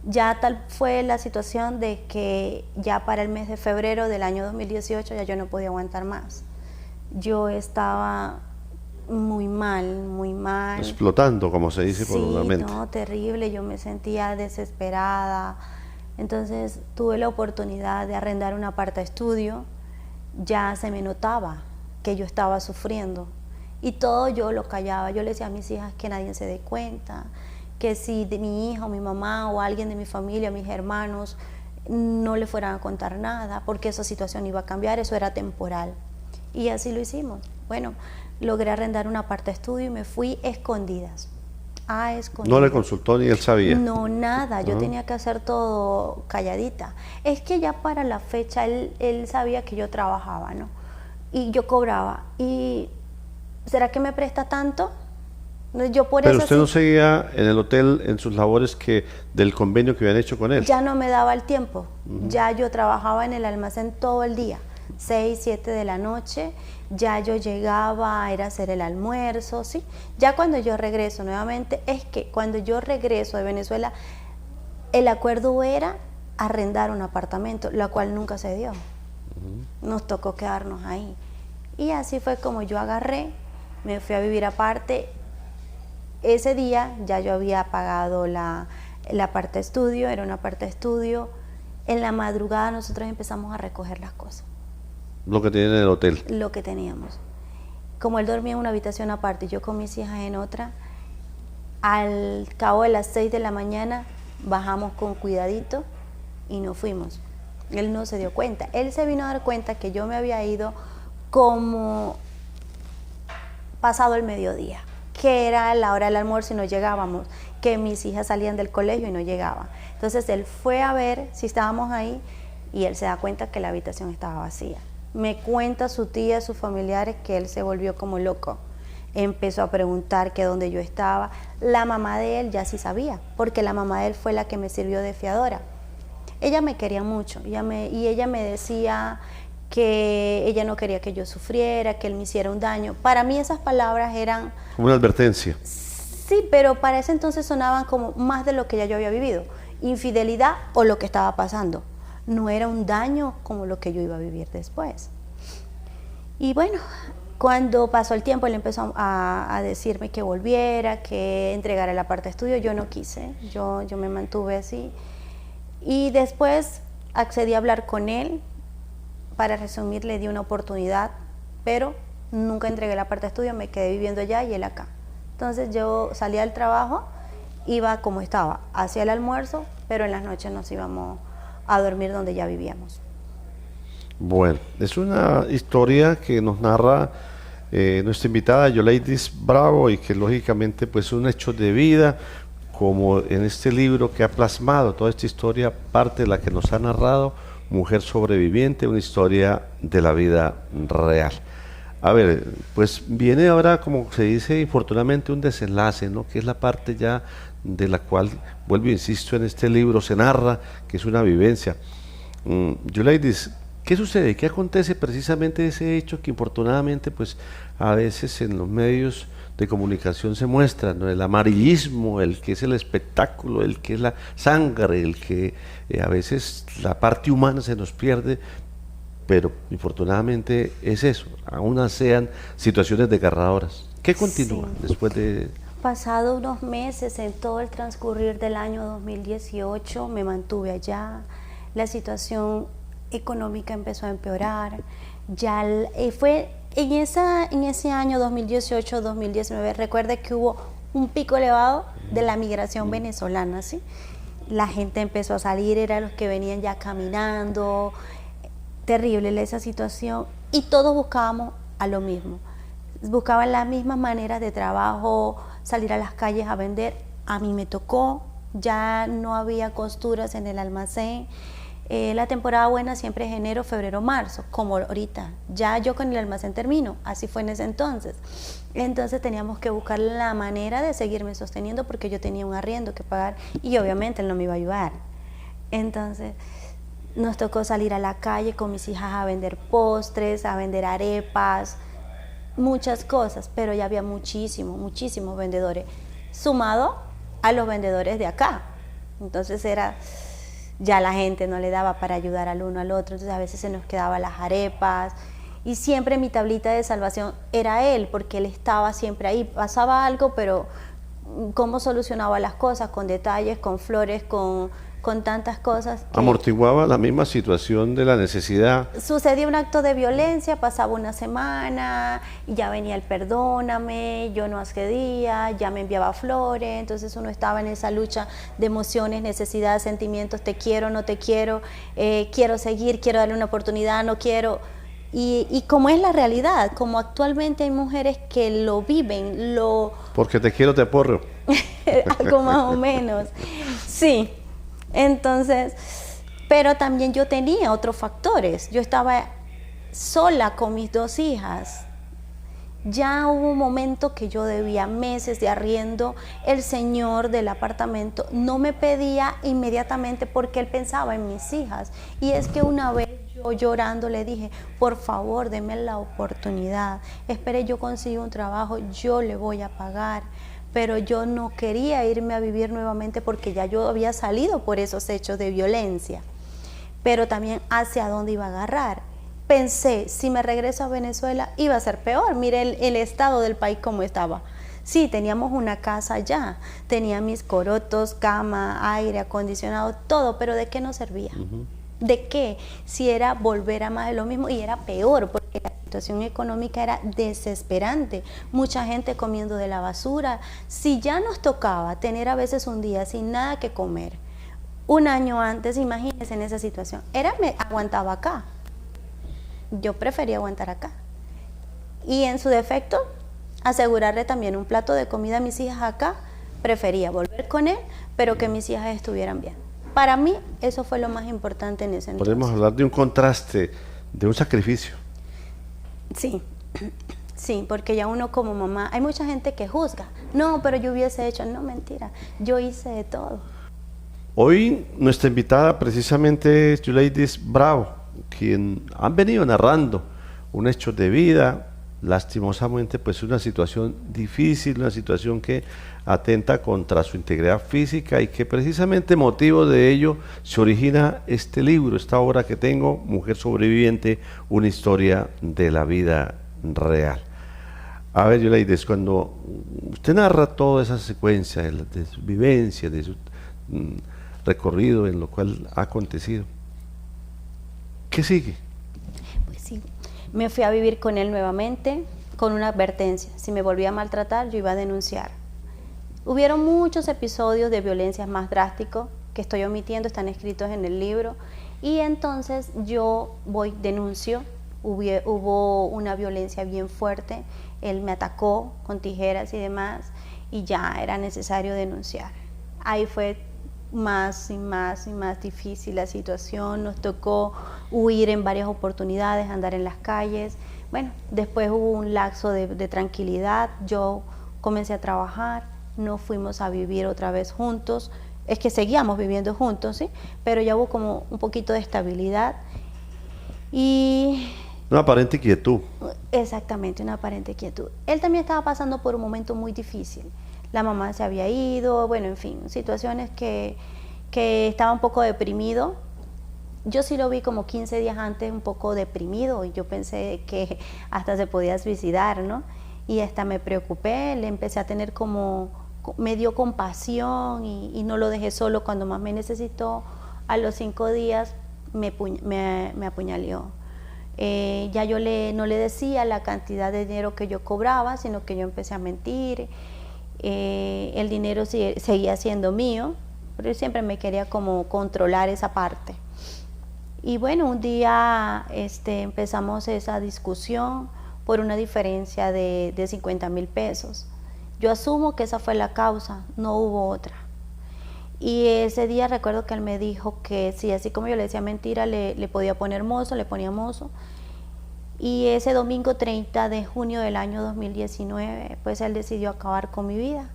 Ya tal fue la situación de que ya para el mes de febrero del año 2018 ya yo no podía aguantar más. Yo estaba muy mal. Explotando, como se dice popularmente. Sí, no, terrible, yo me sentía desesperada. Entonces tuve la oportunidad de arrendar un aparta estudio. Ya se me notaba que yo estaba sufriendo y todo yo lo callaba. Yo le decía a mis hijas que nadie se dé cuenta, que si de mi hija o mi mamá o alguien de mi familia, mis hermanos, no le fueran a contar nada, porque esa situación iba a cambiar, eso era temporal. Y así lo hicimos. Bueno, logré arrendar un aparta estudio y me fui escondidas. A escondidas. No le consultó ni él sabía. No, nada, yo tenía que hacer todo calladita. Es que ya para la fecha él sabía que yo trabajaba, ¿no? Y yo cobraba. ¿Y será que me presta tanto? Yo por Pero eso usted no sí, seguía en el hotel en sus labores del convenio que habían hecho con él. ya no me daba el tiempo. Ya yo trabajaba en el almacén todo el día, 6, 7 de la noche. Ya yo llegaba a ir a hacer el almuerzo, ¿sí? Ya cuando yo regreso nuevamente, es que cuando yo regreso de Venezuela, el acuerdo era arrendar un apartamento, la cual nunca se dio. Nos tocó quedarnos ahí. Y así fue como yo agarré, me fui a vivir aparte. Ese día ya yo había pagado el aparta estudio, era un aparta estudio. En la madrugada nosotros empezamos a recoger las cosas. Lo que tiene en el hotel. Lo que teníamos. Como él dormía en una habitación aparte y yo con mis hijas en otra, al cabo de las 6 de la mañana bajamos con cuidadito y nos fuimos. Él no se dio cuenta. Él se vino a dar cuenta que yo me había ido como pasado el mediodía, que era la hora del almuerzo y no llegábamos, que mis hijas salían del colegio y no llegaban. Entonces él fue a ver si estábamos ahí y él se da cuenta que la habitación estaba vacía. Me cuenta su tía, sus familiares, que él se volvió como loco. Empezó a preguntar que dónde yo estaba. La mamá de él ya sí sabía, porque la mamá de él fue la que me sirvió de fiadora. Ella me quería mucho y ella me decía que ella no quería que yo sufriera, que él me hiciera un daño. Para mí esas palabras eran... Como una advertencia. Sí, pero para ese entonces sonaban como más de lo que ya yo había vivido. Infidelidad o lo que estaba pasando. No era un daño como lo que yo iba a vivir después. Y bueno, cuando pasó el tiempo, él empezó a decirme que volviera, que entregara el aparta estudio. Yo no quise, yo me mantuve así. Y después accedí a hablar con él. Para resumir, le di una oportunidad, pero nunca entregué el aparta estudio, me quedé viviendo allá y él acá. Entonces yo salía del trabajo, iba como estaba, hacía el almuerzo, pero en las noches nos íbamos a dormir donde ya vivíamos. Bueno, es una historia que nos narra nuestra invitada Yoleidis Bravo y que lógicamente pues son hechos de vida, como en este libro que ha plasmado toda esta historia, parte de la que nos ha narrado Mujer Sobreviviente, una historia de la vida real. A ver, pues viene ahora, como se dice, infortunadamente un desenlace, ¿no? Que es la parte ya de la cual, vuelvo e insisto, en este libro se narra, que es una vivencia. Yoleidis, ¿qué sucede? ¿Qué acontece precisamente de ese hecho que infortunadamente, pues a veces en los medios de comunicación se muestra, ¿no? El amarillismo, el que es el espectáculo, el que es la sangre, el que a veces la parte humana se nos pierde, pero infortunadamente es eso, aún sean situaciones desgarradoras. ¿Qué continúa Sí. después de...? Pasado unos meses, en todo el transcurrir del año 2018, me mantuve allá, la situación económica empezó a empeorar, fue en ese año 2018-2019, recuerde que hubo un pico elevado de la migración venezolana, ¿sí? La gente empezó a salir, eran los que venían ya caminando, terrible esa situación, y todos buscábamos a lo mismo, buscaban las mismas maneras de trabajo, salir a las calles a vender. A mí me tocó, ya no había costuras en el almacén. La temporada buena siempre es enero, febrero, marzo, como ahorita. Ya yo con el almacén termino, así fue en ese entonces. Entonces teníamos que buscar la manera de seguirme sosteniendo porque yo tenía un arriendo que pagar y obviamente él no me iba a ayudar. Entonces nos tocó salir a la calle con mis hijas a vender postres, a vender arepas, muchas cosas, pero ya había muchísimos vendedores, sumado a los vendedores de acá. Entonces ya la gente no le daba para ayudar al uno al otro, entonces a veces se nos quedaban las arepas y siempre mi tablita de salvación era él, porque él estaba siempre ahí, pasaba algo, pero cómo solucionaba las cosas, con detalles, con flores, con tantas cosas. Amortiguaba la misma situación de la necesidad. Sucedía un acto de violencia, pasaba una semana, y ya venía el perdóname, yo no accedía, ya me enviaba flores, entonces uno estaba en esa lucha de emociones, necesidades, sentimientos, te quiero, no te quiero, quiero seguir, quiero darle una oportunidad, no quiero. Y como es la realidad, como actualmente hay mujeres que lo viven, Porque te quiero, te porro. algo más o menos, sí. Entonces, pero también yo tenía otros factores. Yo estaba sola con mis dos hijas. Ya hubo un momento que yo debía meses de arriendo. El señor del apartamento no me pedía inmediatamente porque él pensaba en mis hijas. Y es que una vez yo llorando le dije, por favor, deme la oportunidad. Espere, yo consigo un trabajo, yo le voy a pagar. Pero yo no quería irme a vivir nuevamente porque ya yo había salido por esos hechos de violencia. Pero también hacia dónde iba a agarrar. Pensé, si me regreso a Venezuela iba a ser peor. Mire el estado del país como estaba. Sí, teníamos una casa allá, tenía mis corotos, cama, aire acondicionado, todo, pero ¿de qué nos servía? ¿De qué? Si era volver a más de lo mismo y era peor porque la situación económica era desesperante, mucha gente comiendo de la basura. Si ya nos tocaba tener a veces un día sin nada que comer, un año antes, imagínense en esa situación, aguantaba acá, yo prefería aguantar acá y en su defecto asegurarle también un plato de comida a mis hijas acá, prefería volver con él, pero que mis hijas estuvieran bien. Para mí eso fue lo más importante en ese entonces. Podemos hablar de un contraste, de un sacrificio. Sí, sí, porque ya uno como mamá, hay mucha gente que juzga, no, pero yo hubiese hecho, no, mentira, yo hice de todo. Hoy nuestra invitada precisamente es Yoleidis Bravo, quien han venido narrando un hecho de vida, lastimosamente pues una situación difícil, una situación que atenta contra su integridad física y que precisamente motivo de ello se origina este libro, esta obra que tengo, Mujer Sobreviviente, una historia de la vida real. A ver, Yoleidis, cuando usted narra toda esa secuencia de su vivencia, de su recorrido en lo cual ha acontecido, ¿qué sigue? Pues sí, me fui a vivir con él nuevamente, con una advertencia, si me volvía a maltratar yo iba a denunciar. Hubieron muchos episodios de violencias más drásticos que estoy omitiendo, están escritos en el libro, Y entonces yo voy, denuncio, hubo una violencia bien fuerte, él me atacó con tijeras y demás, y ya era necesario denunciar. Ahí fue más y más y más difícil la situación, nos tocó huir en varias oportunidades, andar en las calles. Bueno, después hubo un lapso de tranquilidad, yo comencé a trabajar, nos fuimos a vivir otra vez juntos, es que seguíamos viviendo juntos, ¿sí? Pero ya hubo como un poquito de estabilidad y... Una aparente quietud. Exactamente, una aparente quietud. Él también estaba pasando por un momento muy difícil. La mamá se había ido, bueno, en fin, situaciones que estaba un poco deprimido. Yo sí lo vi como 15 días antes un poco deprimido y yo pensé que hasta se podía suicidar, ¿no? Y hasta me preocupé, le empecé a tener como, me dio compasión y no lo dejé solo cuando más me necesitó. A los 5 días me apuñaleó. Ya yo no le decía la cantidad de dinero que yo cobraba, sino que yo empecé a mentir. El dinero seguía siendo mío, pero yo siempre me quería como controlar esa parte. Y bueno, un día empezamos esa discusión por una diferencia de 50,000 pesos. Yo asumo que esa fue la causa, no hubo otra. Y ese día recuerdo que él me dijo que si así como yo le decía mentira, le podía poner mozo, le ponía mozo. Y ese domingo 30 de junio del año 2019, pues él decidió acabar con mi vida.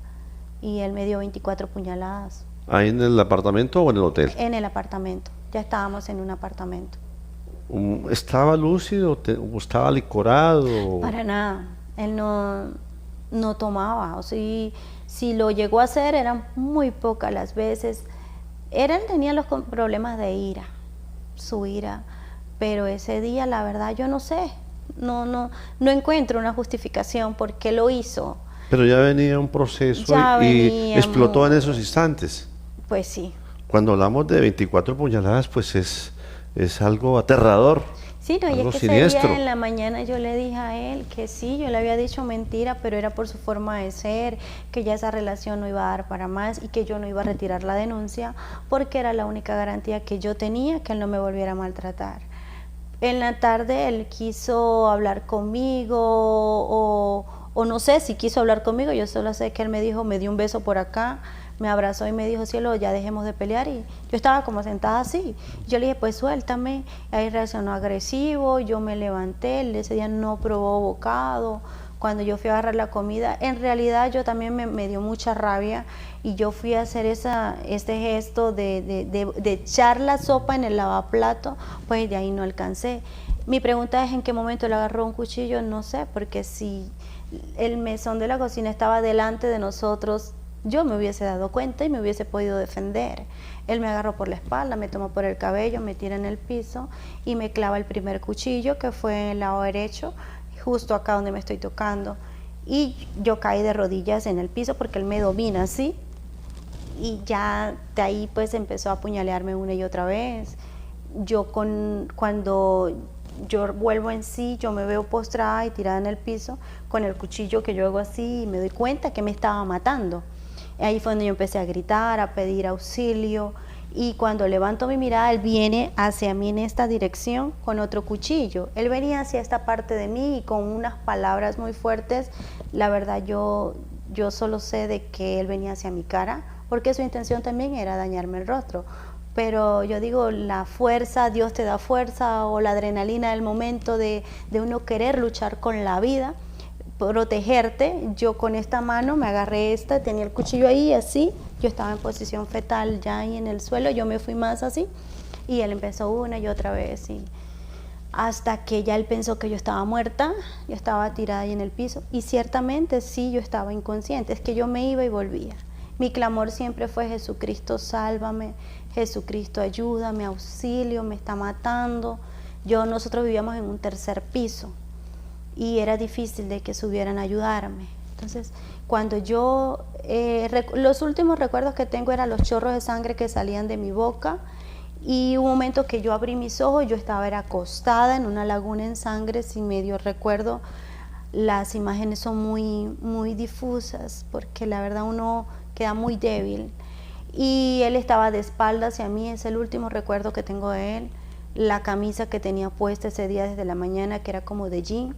Y él me dio 24 puñaladas. ¿Ahí en el apartamento o en el hotel? En el apartamento, ya estábamos en un apartamento. ¿Estaba lúcido o estaba licorado? Para nada, él no tomaba, o sea, si lo llegó a hacer eran muy pocas las veces. Él tenía los problemas de ira, su ira, pero ese día la verdad yo no sé, no encuentro una justificación por qué lo hizo. Pero ya venía un proceso y explotó en esos instantes. Pues sí. Cuando hablamos de 24 puñaladas, pues es algo aterrador. Sí, no, y es que siniestro. Ese día en la mañana yo le dije a él que sí, yo le había dicho mentira, pero era por su forma de ser, que ya esa relación no iba a dar para más y que yo no iba a retirar la denuncia porque era la única garantía que yo tenía que él no me volviera a maltratar. En la tarde él quiso hablar conmigo o no sé si quiso hablar conmigo, yo solo sé que él me dijo, me dio un beso por acá, me abrazó y me dijo, cielo, ya dejemos de pelear, y yo estaba como sentada así, yo le dije, pues suéltame, ahí reaccionó agresivo, yo me levanté, él ese día no probó bocado, cuando yo fui a agarrar la comida, en realidad yo también me dio mucha rabia y yo fui a hacer este gesto de echar la sopa en el lavaplato, pues de ahí no alcancé. Mi pregunta es en qué momento le agarró un cuchillo, no sé, porque si el mesón de la cocina estaba delante de nosotros, yo me hubiese dado cuenta y me hubiese podido defender. Él me agarró por la espalda, me tomó por el cabello, me tira en el piso y me clava el primer cuchillo, que fue en el lado derecho, justo acá donde me estoy tocando. Y yo caí de rodillas en el piso porque él me domina así. Y ya de ahí pues empezó a apuñalearme una y otra vez. Cuando yo vuelvo en sí, yo me veo postrada y tirada en el piso con el cuchillo que yo hago así y me doy cuenta que me estaba matando. Ahí fue donde yo empecé a gritar, a pedir auxilio, y cuando levanto mi mirada, él viene hacia mí en esta dirección con otro cuchillo. Él venía hacia esta parte de mí y con unas palabras muy fuertes. La verdad yo solo sé de que él venía hacia mi cara, porque su intención también era dañarme el rostro. Pero yo digo, la fuerza, Dios te da fuerza, o la adrenalina del momento de uno querer luchar con la vida, protegerte. Yo con esta mano me agarré tenía el cuchillo ahí así, yo estaba en posición fetal ya ahí en el suelo, yo me fui más así y él empezó una y otra vez y hasta que ya él pensó que yo estaba muerta, yo estaba tirada ahí en el piso y ciertamente sí, yo estaba inconsciente, es que yo me iba y volvía. Mi clamor siempre fue: Jesucristo, sálvame, Jesucristo, ayúdame, auxilio, me está matando. Nosotros vivíamos en un 3er piso y era difícil de que subieran a ayudarme. Entonces, cuando los últimos recuerdos que tengo eran los chorros de sangre que salían de mi boca, y un momento que yo abrí mis ojos, yo estaba acostada en una laguna en sangre, sin medio recuerdo. Las imágenes son muy, muy difusas, porque la verdad uno queda muy débil. y él estaba de espaldas hacia mí, es el último recuerdo que tengo de él, la camisa que tenía puesta ese día desde la mañana, que era como de jean,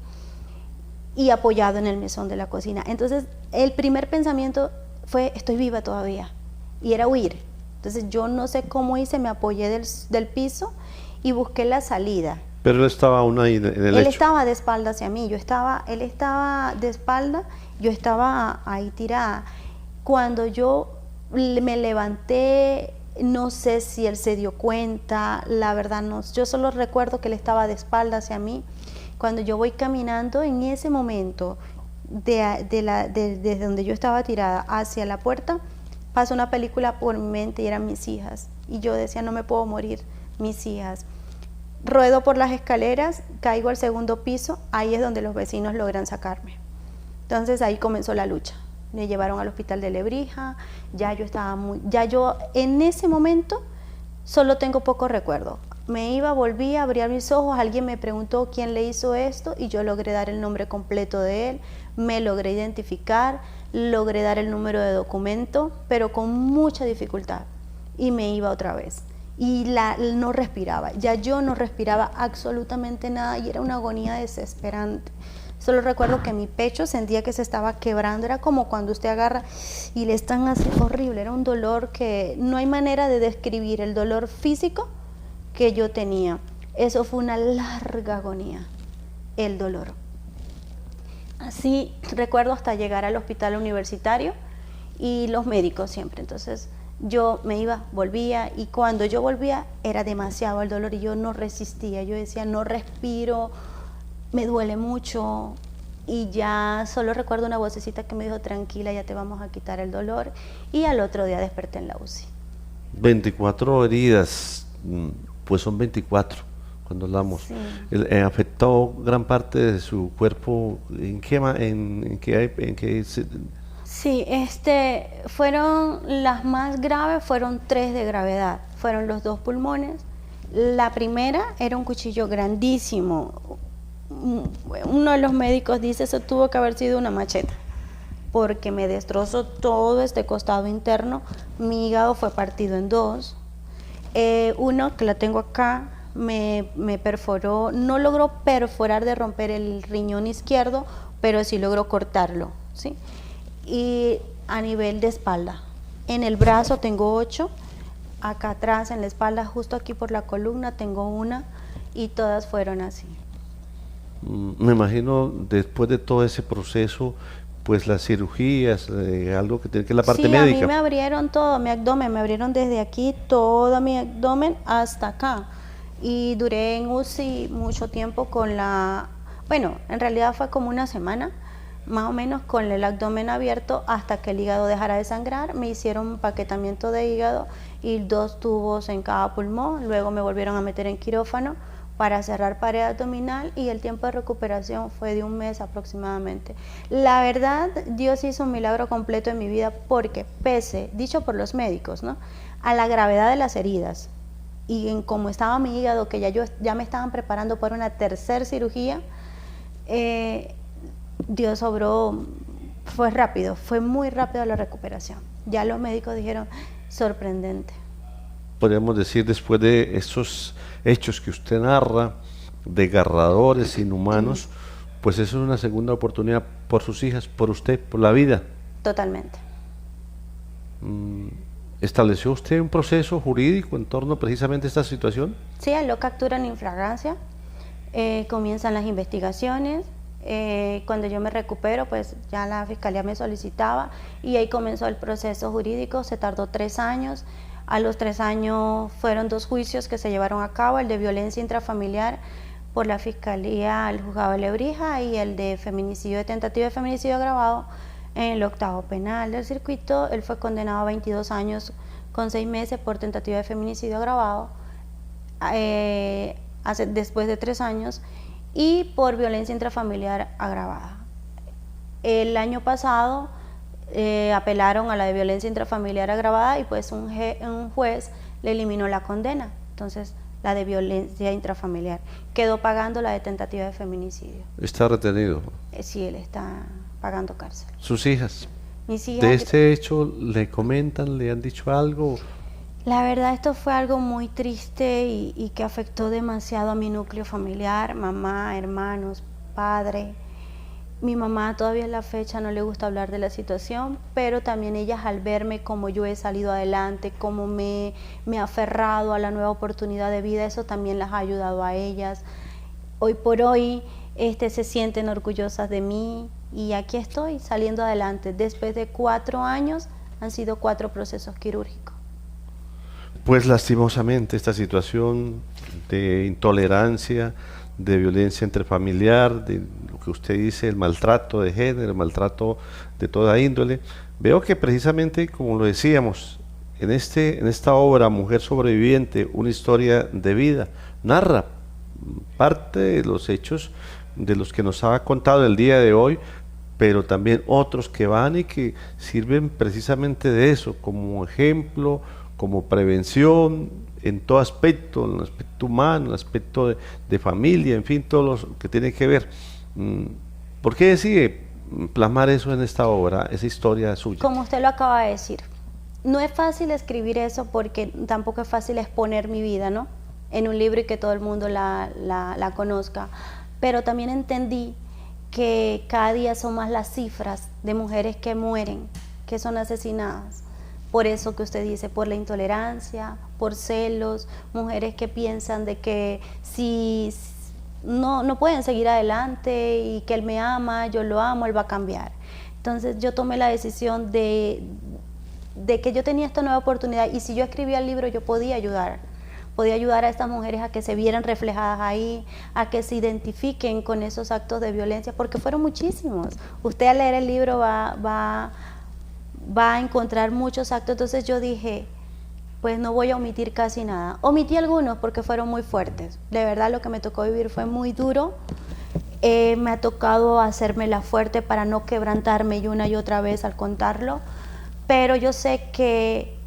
y apoyado en el mesón de la cocina. Entonces, el primer pensamiento fue, estoy viva todavía, y era huir. Entonces, yo no sé cómo hice, me apoyé del piso y busqué la salida. Pero él estaba aún ahí en el Él lecho. estaba de espalda hacia mí, él estaba de espalda, yo estaba ahí tirada. Cuando yo me levanté, no sé si él se dio cuenta, la verdad no, yo solo recuerdo que él estaba de espalda hacia mí. Cuando yo voy caminando, en ese momento, desde donde yo estaba tirada hacia la puerta, pasó una película por mi mente y eran mis hijas. Y yo decía, no me puedo morir, mis hijas. Ruedo por las escaleras, caigo al segundo piso, ahí es donde los vecinos logran sacarme. Entonces ahí comenzó la lucha. Me llevaron al hospital de Lebrija, ya yo en ese momento solo tengo poco recuerdo. Me iba, volvía, abría mis ojos, alguien me preguntó quién le hizo esto y yo logré dar el nombre completo de él, me logré identificar, logré dar el número de documento, pero con mucha dificultad, y me iba otra vez. Y no respiraba, ya yo no respiraba absolutamente nada y era una agonía desesperante. Solo recuerdo que mi pecho sentía que se estaba quebrando, era como cuando usted agarra y le están haciendo horrible, era un dolor que no hay manera de describir, el dolor físico que yo tenía. Eso fue una larga agonía, el dolor. Así recuerdo hasta llegar al hospital universitario y los médicos siempre, entonces yo me iba, volvía, y cuando yo volvía era demasiado el dolor y yo no resistía, yo decía no respiro, me duele mucho, y ya solo recuerdo una vocecita que me dijo tranquila, ya te vamos a quitar el dolor, y al otro día desperté en la UCI. 24 heridas, pues son 24 cuando hablamos. Sí. ¿Afectó gran parte de su cuerpo? ¿En qué Sí, fueron las más graves, fueron 3 de gravedad, fueron los 2 pulmones. La primera era un cuchillo grandísimo. Uno de los médicos dice eso tuvo que haber sido una macheta, porque me destrozó todo este costado interno, mi hígado fue partido en 2. Uno que la tengo acá me perforó, no logró perforar de romper el riñón izquierdo, pero sí logró cortarlo, ¿sí? Y a nivel de espalda, en el brazo tengo 8, acá atrás en la espalda, justo aquí por la columna tengo 1, y todas fueron así. Me imagino después de todo ese proceso, pues las cirugías, algo que tiene que la parte médica. Sí, a mí me abrieron todo mi abdomen, me abrieron desde aquí todo mi abdomen hasta acá, y duré en UCI mucho tiempo bueno, en realidad fue como una semana, más o menos, con el abdomen abierto hasta que el hígado dejara de sangrar. Me hicieron un empaquetamiento de hígado y 2 tubos en cada pulmón, luego me volvieron a meter en quirófano para cerrar pared abdominal y el tiempo de recuperación fue de 1 mes aproximadamente. La verdad, Dios hizo un milagro completo en mi vida porque pese, dicho por los médicos, ¿no?, a la gravedad de las heridas y en cómo estaba mi hígado, que ya me estaban preparando para una tercera cirugía, Dios obró, fue muy rápido la recuperación. Ya los médicos dijeron, sorprendente. Podríamos decir, después de estos hechos que usted narra, desgarradores, inhumanos, pues eso es una segunda oportunidad por sus hijas, por usted, por la vida. Totalmente. ¿Estableció usted un proceso jurídico en torno precisamente a esta situación? Sí, él lo capturan en flagrancia, comienzan las investigaciones. Cuando yo me recupero, pues ya la fiscalía me solicitaba y ahí comenzó el proceso jurídico. Se tardó 3 años. A los 3 años fueron 2 juicios que se llevaron a cabo, el de violencia intrafamiliar por la fiscalía al juzgado de Lebrija y el de feminicidio, de tentativa de feminicidio agravado en el 8º penal del circuito. Él fue condenado a 22 años con 6 meses por tentativa de feminicidio agravado después de 3 años, y por violencia intrafamiliar agravada. El año pasado apelaron a la de violencia intrafamiliar agravada y pues un juez le eliminó la condena. Entonces la de violencia intrafamiliar quedó pagando la de tentativa de feminicidio. ¿Está retenido? Sí, él está pagando cárcel. ¿Sus hijas? Mis de hijas, este hecho le comentan, le han dicho algo? la verdad esto fue algo muy triste y que afectó demasiado a mi núcleo familiar, mamá, hermanos, padre. Mi mamá todavía en la fecha no le gusta hablar de la situación, pero también ellas al verme como yo he salido adelante, como me he aferrado a la nueva oportunidad de vida, eso también las ha ayudado a ellas. Hoy por hoy se sienten orgullosas de mí y aquí estoy saliendo adelante. Después de 4 años han sido 4 procesos quirúrgicos. Pues lastimosamente esta situación de intolerancia, de violencia interfamiliar, de lo que usted dice, el maltrato de género, el maltrato de toda índole, veo que precisamente, como lo decíamos, en esta obra, Mujer Sobreviviente, una historia de vida, narra parte de los hechos de los que nos ha contado el día de hoy, pero también otros que van y que sirven precisamente de eso, como ejemplo, como prevención, en todo aspecto, en el aspecto humano, en el aspecto de familia, en fin, todo lo que tiene que ver. ¿Por qué decide plasmar eso en esta obra, esa historia suya? Como usted lo acaba de decir, no es fácil escribir eso porque tampoco es fácil exponer mi vida, ¿no? En un libro y que todo el mundo la conozca, pero también entendí que cada día son más las cifras de mujeres que mueren, que son asesinadas. Por eso que usted dice, por la intolerancia, por celos, mujeres que piensan de que si no pueden seguir adelante y que él me ama, yo lo amo, él va a cambiar. Entonces yo tomé la decisión de que yo tenía esta nueva oportunidad y si yo escribía el libro yo podía ayudar a estas mujeres a que se vieran reflejadas ahí, a que se identifiquen con esos actos de violencia, porque fueron muchísimos. Usted al leer el libro va a encontrar muchos actos, entonces yo dije, pues no voy a omitir casi nada. Omití algunos porque fueron muy fuertes, de verdad lo que me tocó vivir fue muy duro, me ha tocado hacérmela fuerte para no quebrantarme y una y otra vez al contarlo, pero yo sé que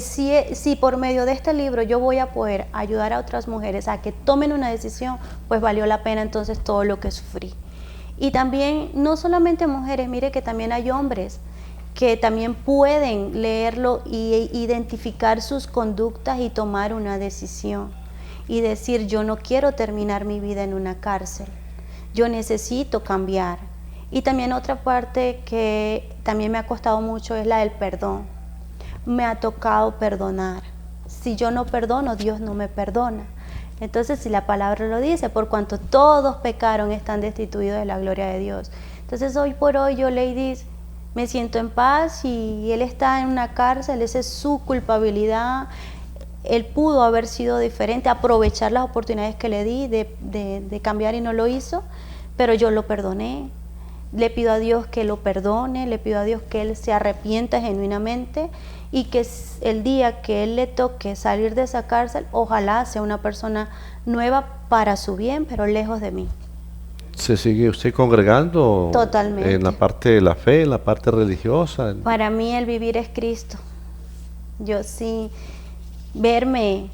si por medio de este libro yo voy a poder ayudar a otras mujeres a que tomen una decisión, pues valió la pena entonces todo lo que sufrí. Y también, no solamente mujeres, mire que también hay hombres que también pueden leerlo e identificar sus conductas y tomar una decisión y decir, yo no quiero terminar mi vida en una cárcel, yo necesito cambiar. Y también otra parte que también me ha costado mucho es la del perdón. Me ha tocado perdonar. Si yo no perdono, Dios no me perdona. Entonces, si la palabra lo dice, por cuanto todos pecaron, están destituidos de la gloria de Dios. Entonces, hoy por hoy yo, Ladies, me siento en paz y él está en una cárcel, esa es su culpabilidad. Él pudo haber sido diferente, aprovechar las oportunidades que le di de cambiar y no lo hizo, pero yo lo perdoné. Le pido a Dios que lo perdone, le pido a Dios que él se arrepienta genuinamente y que el día que él le toque salir de esa cárcel, ojalá sea una persona nueva para su bien, pero lejos de mí. ¿Se sigue usted congregando? Totalmente. En la parte de la fe, en la parte religiosa. Para mí el vivir es Cristo. Yo sí, verme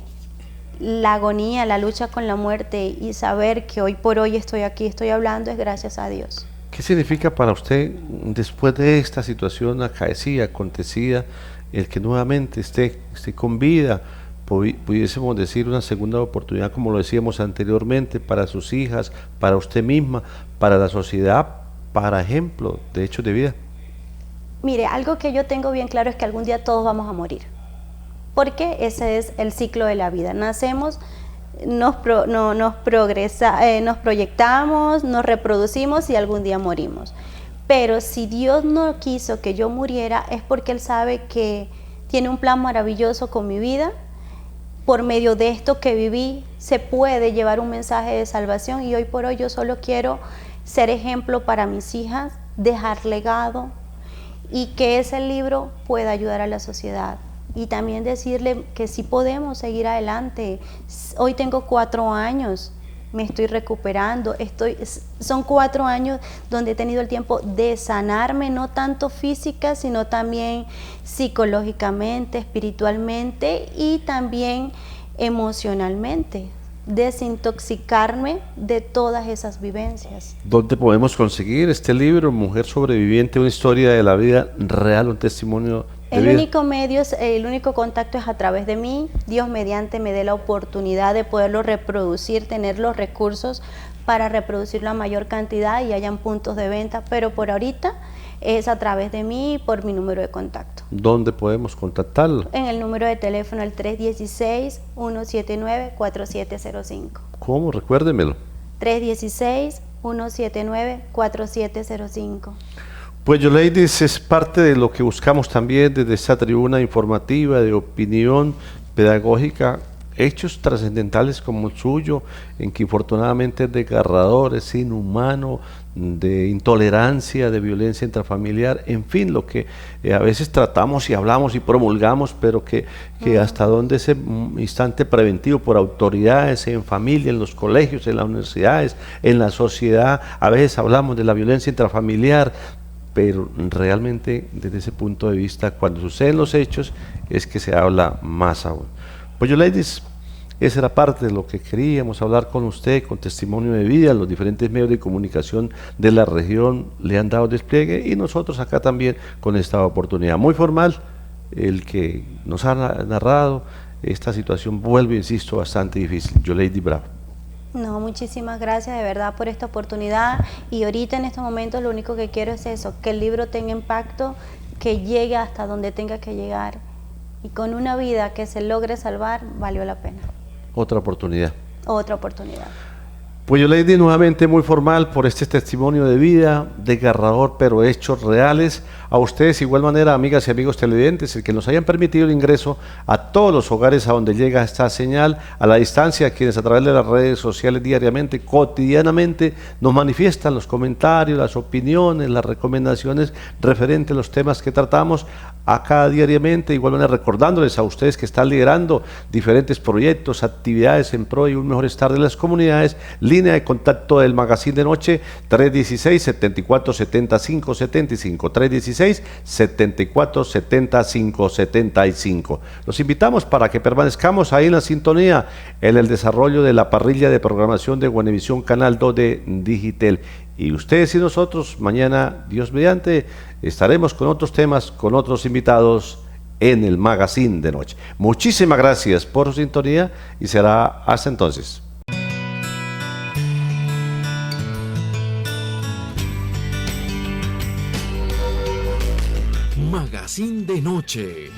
la agonía, la lucha con la muerte y saber que hoy por hoy estoy aquí, estoy hablando, es gracias a Dios. ¿Qué significa para usted, después de esta situación acaecida, acontecida, el que nuevamente esté con vida, pudiésemos decir una segunda oportunidad, como lo decíamos anteriormente, para sus hijas, para usted misma, para la sociedad, para ejemplo de hechos de vida? Mire, algo que yo tengo bien claro es que algún día todos vamos a morir, porque ese es el ciclo de la vida. Nacemos, nos proyectamos, nos reproducimos y algún día morimos. Pero si Dios no quiso que yo muriera es porque Él sabe que tiene un plan maravilloso con mi vida. Por medio de esto que viví se puede llevar un mensaje de salvación y hoy por hoy yo solo quiero ser ejemplo para mis hijas, dejar legado y que ese libro pueda ayudar a la sociedad. Y también decirle que sí podemos seguir adelante. Hoy tengo 4 años, me estoy recuperando, son 4 años donde he tenido el tiempo de sanarme, no tanto física, sino también psicológicamente, espiritualmente y también emocionalmente. desintoxicarme de todas esas vivencias. ¿Dónde podemos conseguir este libro, Mujer Sobreviviente, una historia de la vida real, un testimonio de El vida? único medio, el único contacto es a través de mí. Dios mediante me dé la oportunidad de poderlo reproducir, tener los recursos para reproducirlo a mayor cantidad y hayan puntos de venta, pero por ahorita es a través de mí y por mi número de contacto. ¿Dónde podemos contactarlo? En el número de teléfono el 316-179-4705. ¿Cómo? Recuérdemelo. 316-179-4705. Pues Yolaides, es parte de lo que buscamos también desde esta tribuna informativa de opinión pedagógica, hechos trascendentales como el suyo, en que infortunadamente es desgarrador, es inhumano, de intolerancia, de violencia intrafamiliar, en fin, lo que a veces tratamos y hablamos y promulgamos, pero que hasta donde ese instante preventivo por autoridades, en familia, en los colegios, en las universidades, en la sociedad, a veces hablamos de la violencia intrafamiliar, pero realmente desde ese punto de vista, cuando suceden los hechos, es que se habla más aún. Pues Yolaides, esa era parte de lo que queríamos hablar con usted, con testimonio de vida. Los diferentes medios de comunicación de la región le han dado despliegue y nosotros acá también con esta oportunidad. Muy formal el que nos ha narrado esta situación, vuelve, insisto, bastante difícil. Yolaides Bravo. No, muchísimas gracias de verdad por esta oportunidad y ahorita en estos momentos lo único que quiero es eso, que el libro tenga impacto, que llegue hasta donde tenga que llegar y con una vida que se logre salvar, valió la pena. Otra oportunidad. Otra oportunidad. Pues Yolaides, nuevamente muy formal por este testimonio de vida, desgarrador, pero hechos reales. A ustedes, igual manera, amigas y amigos televidentes, el que nos hayan permitido el ingreso a todos los hogares a donde llega esta señal, a la distancia, quienes a través de las redes sociales diariamente, cotidianamente, nos manifiestan los comentarios, las opiniones, las recomendaciones referentes a los temas que tratamos acá diariamente, igual manera recordándoles a ustedes que están liderando diferentes proyectos, actividades en pro de un mejor estar de las comunidades. Línea de contacto del Magazine de Noche 316-7475-75, 316-7475-75. Los invitamos para que permanezcamos ahí en la sintonía en el desarrollo de la parrilla de programación de Guanevisión Canal 2 de Digitel. Y ustedes y nosotros, mañana, Dios mediante, estaremos con otros temas, con otros invitados en el Magazine de Noche. Muchísimas gracias por su sintonía y será hasta entonces. Magazine de Noche.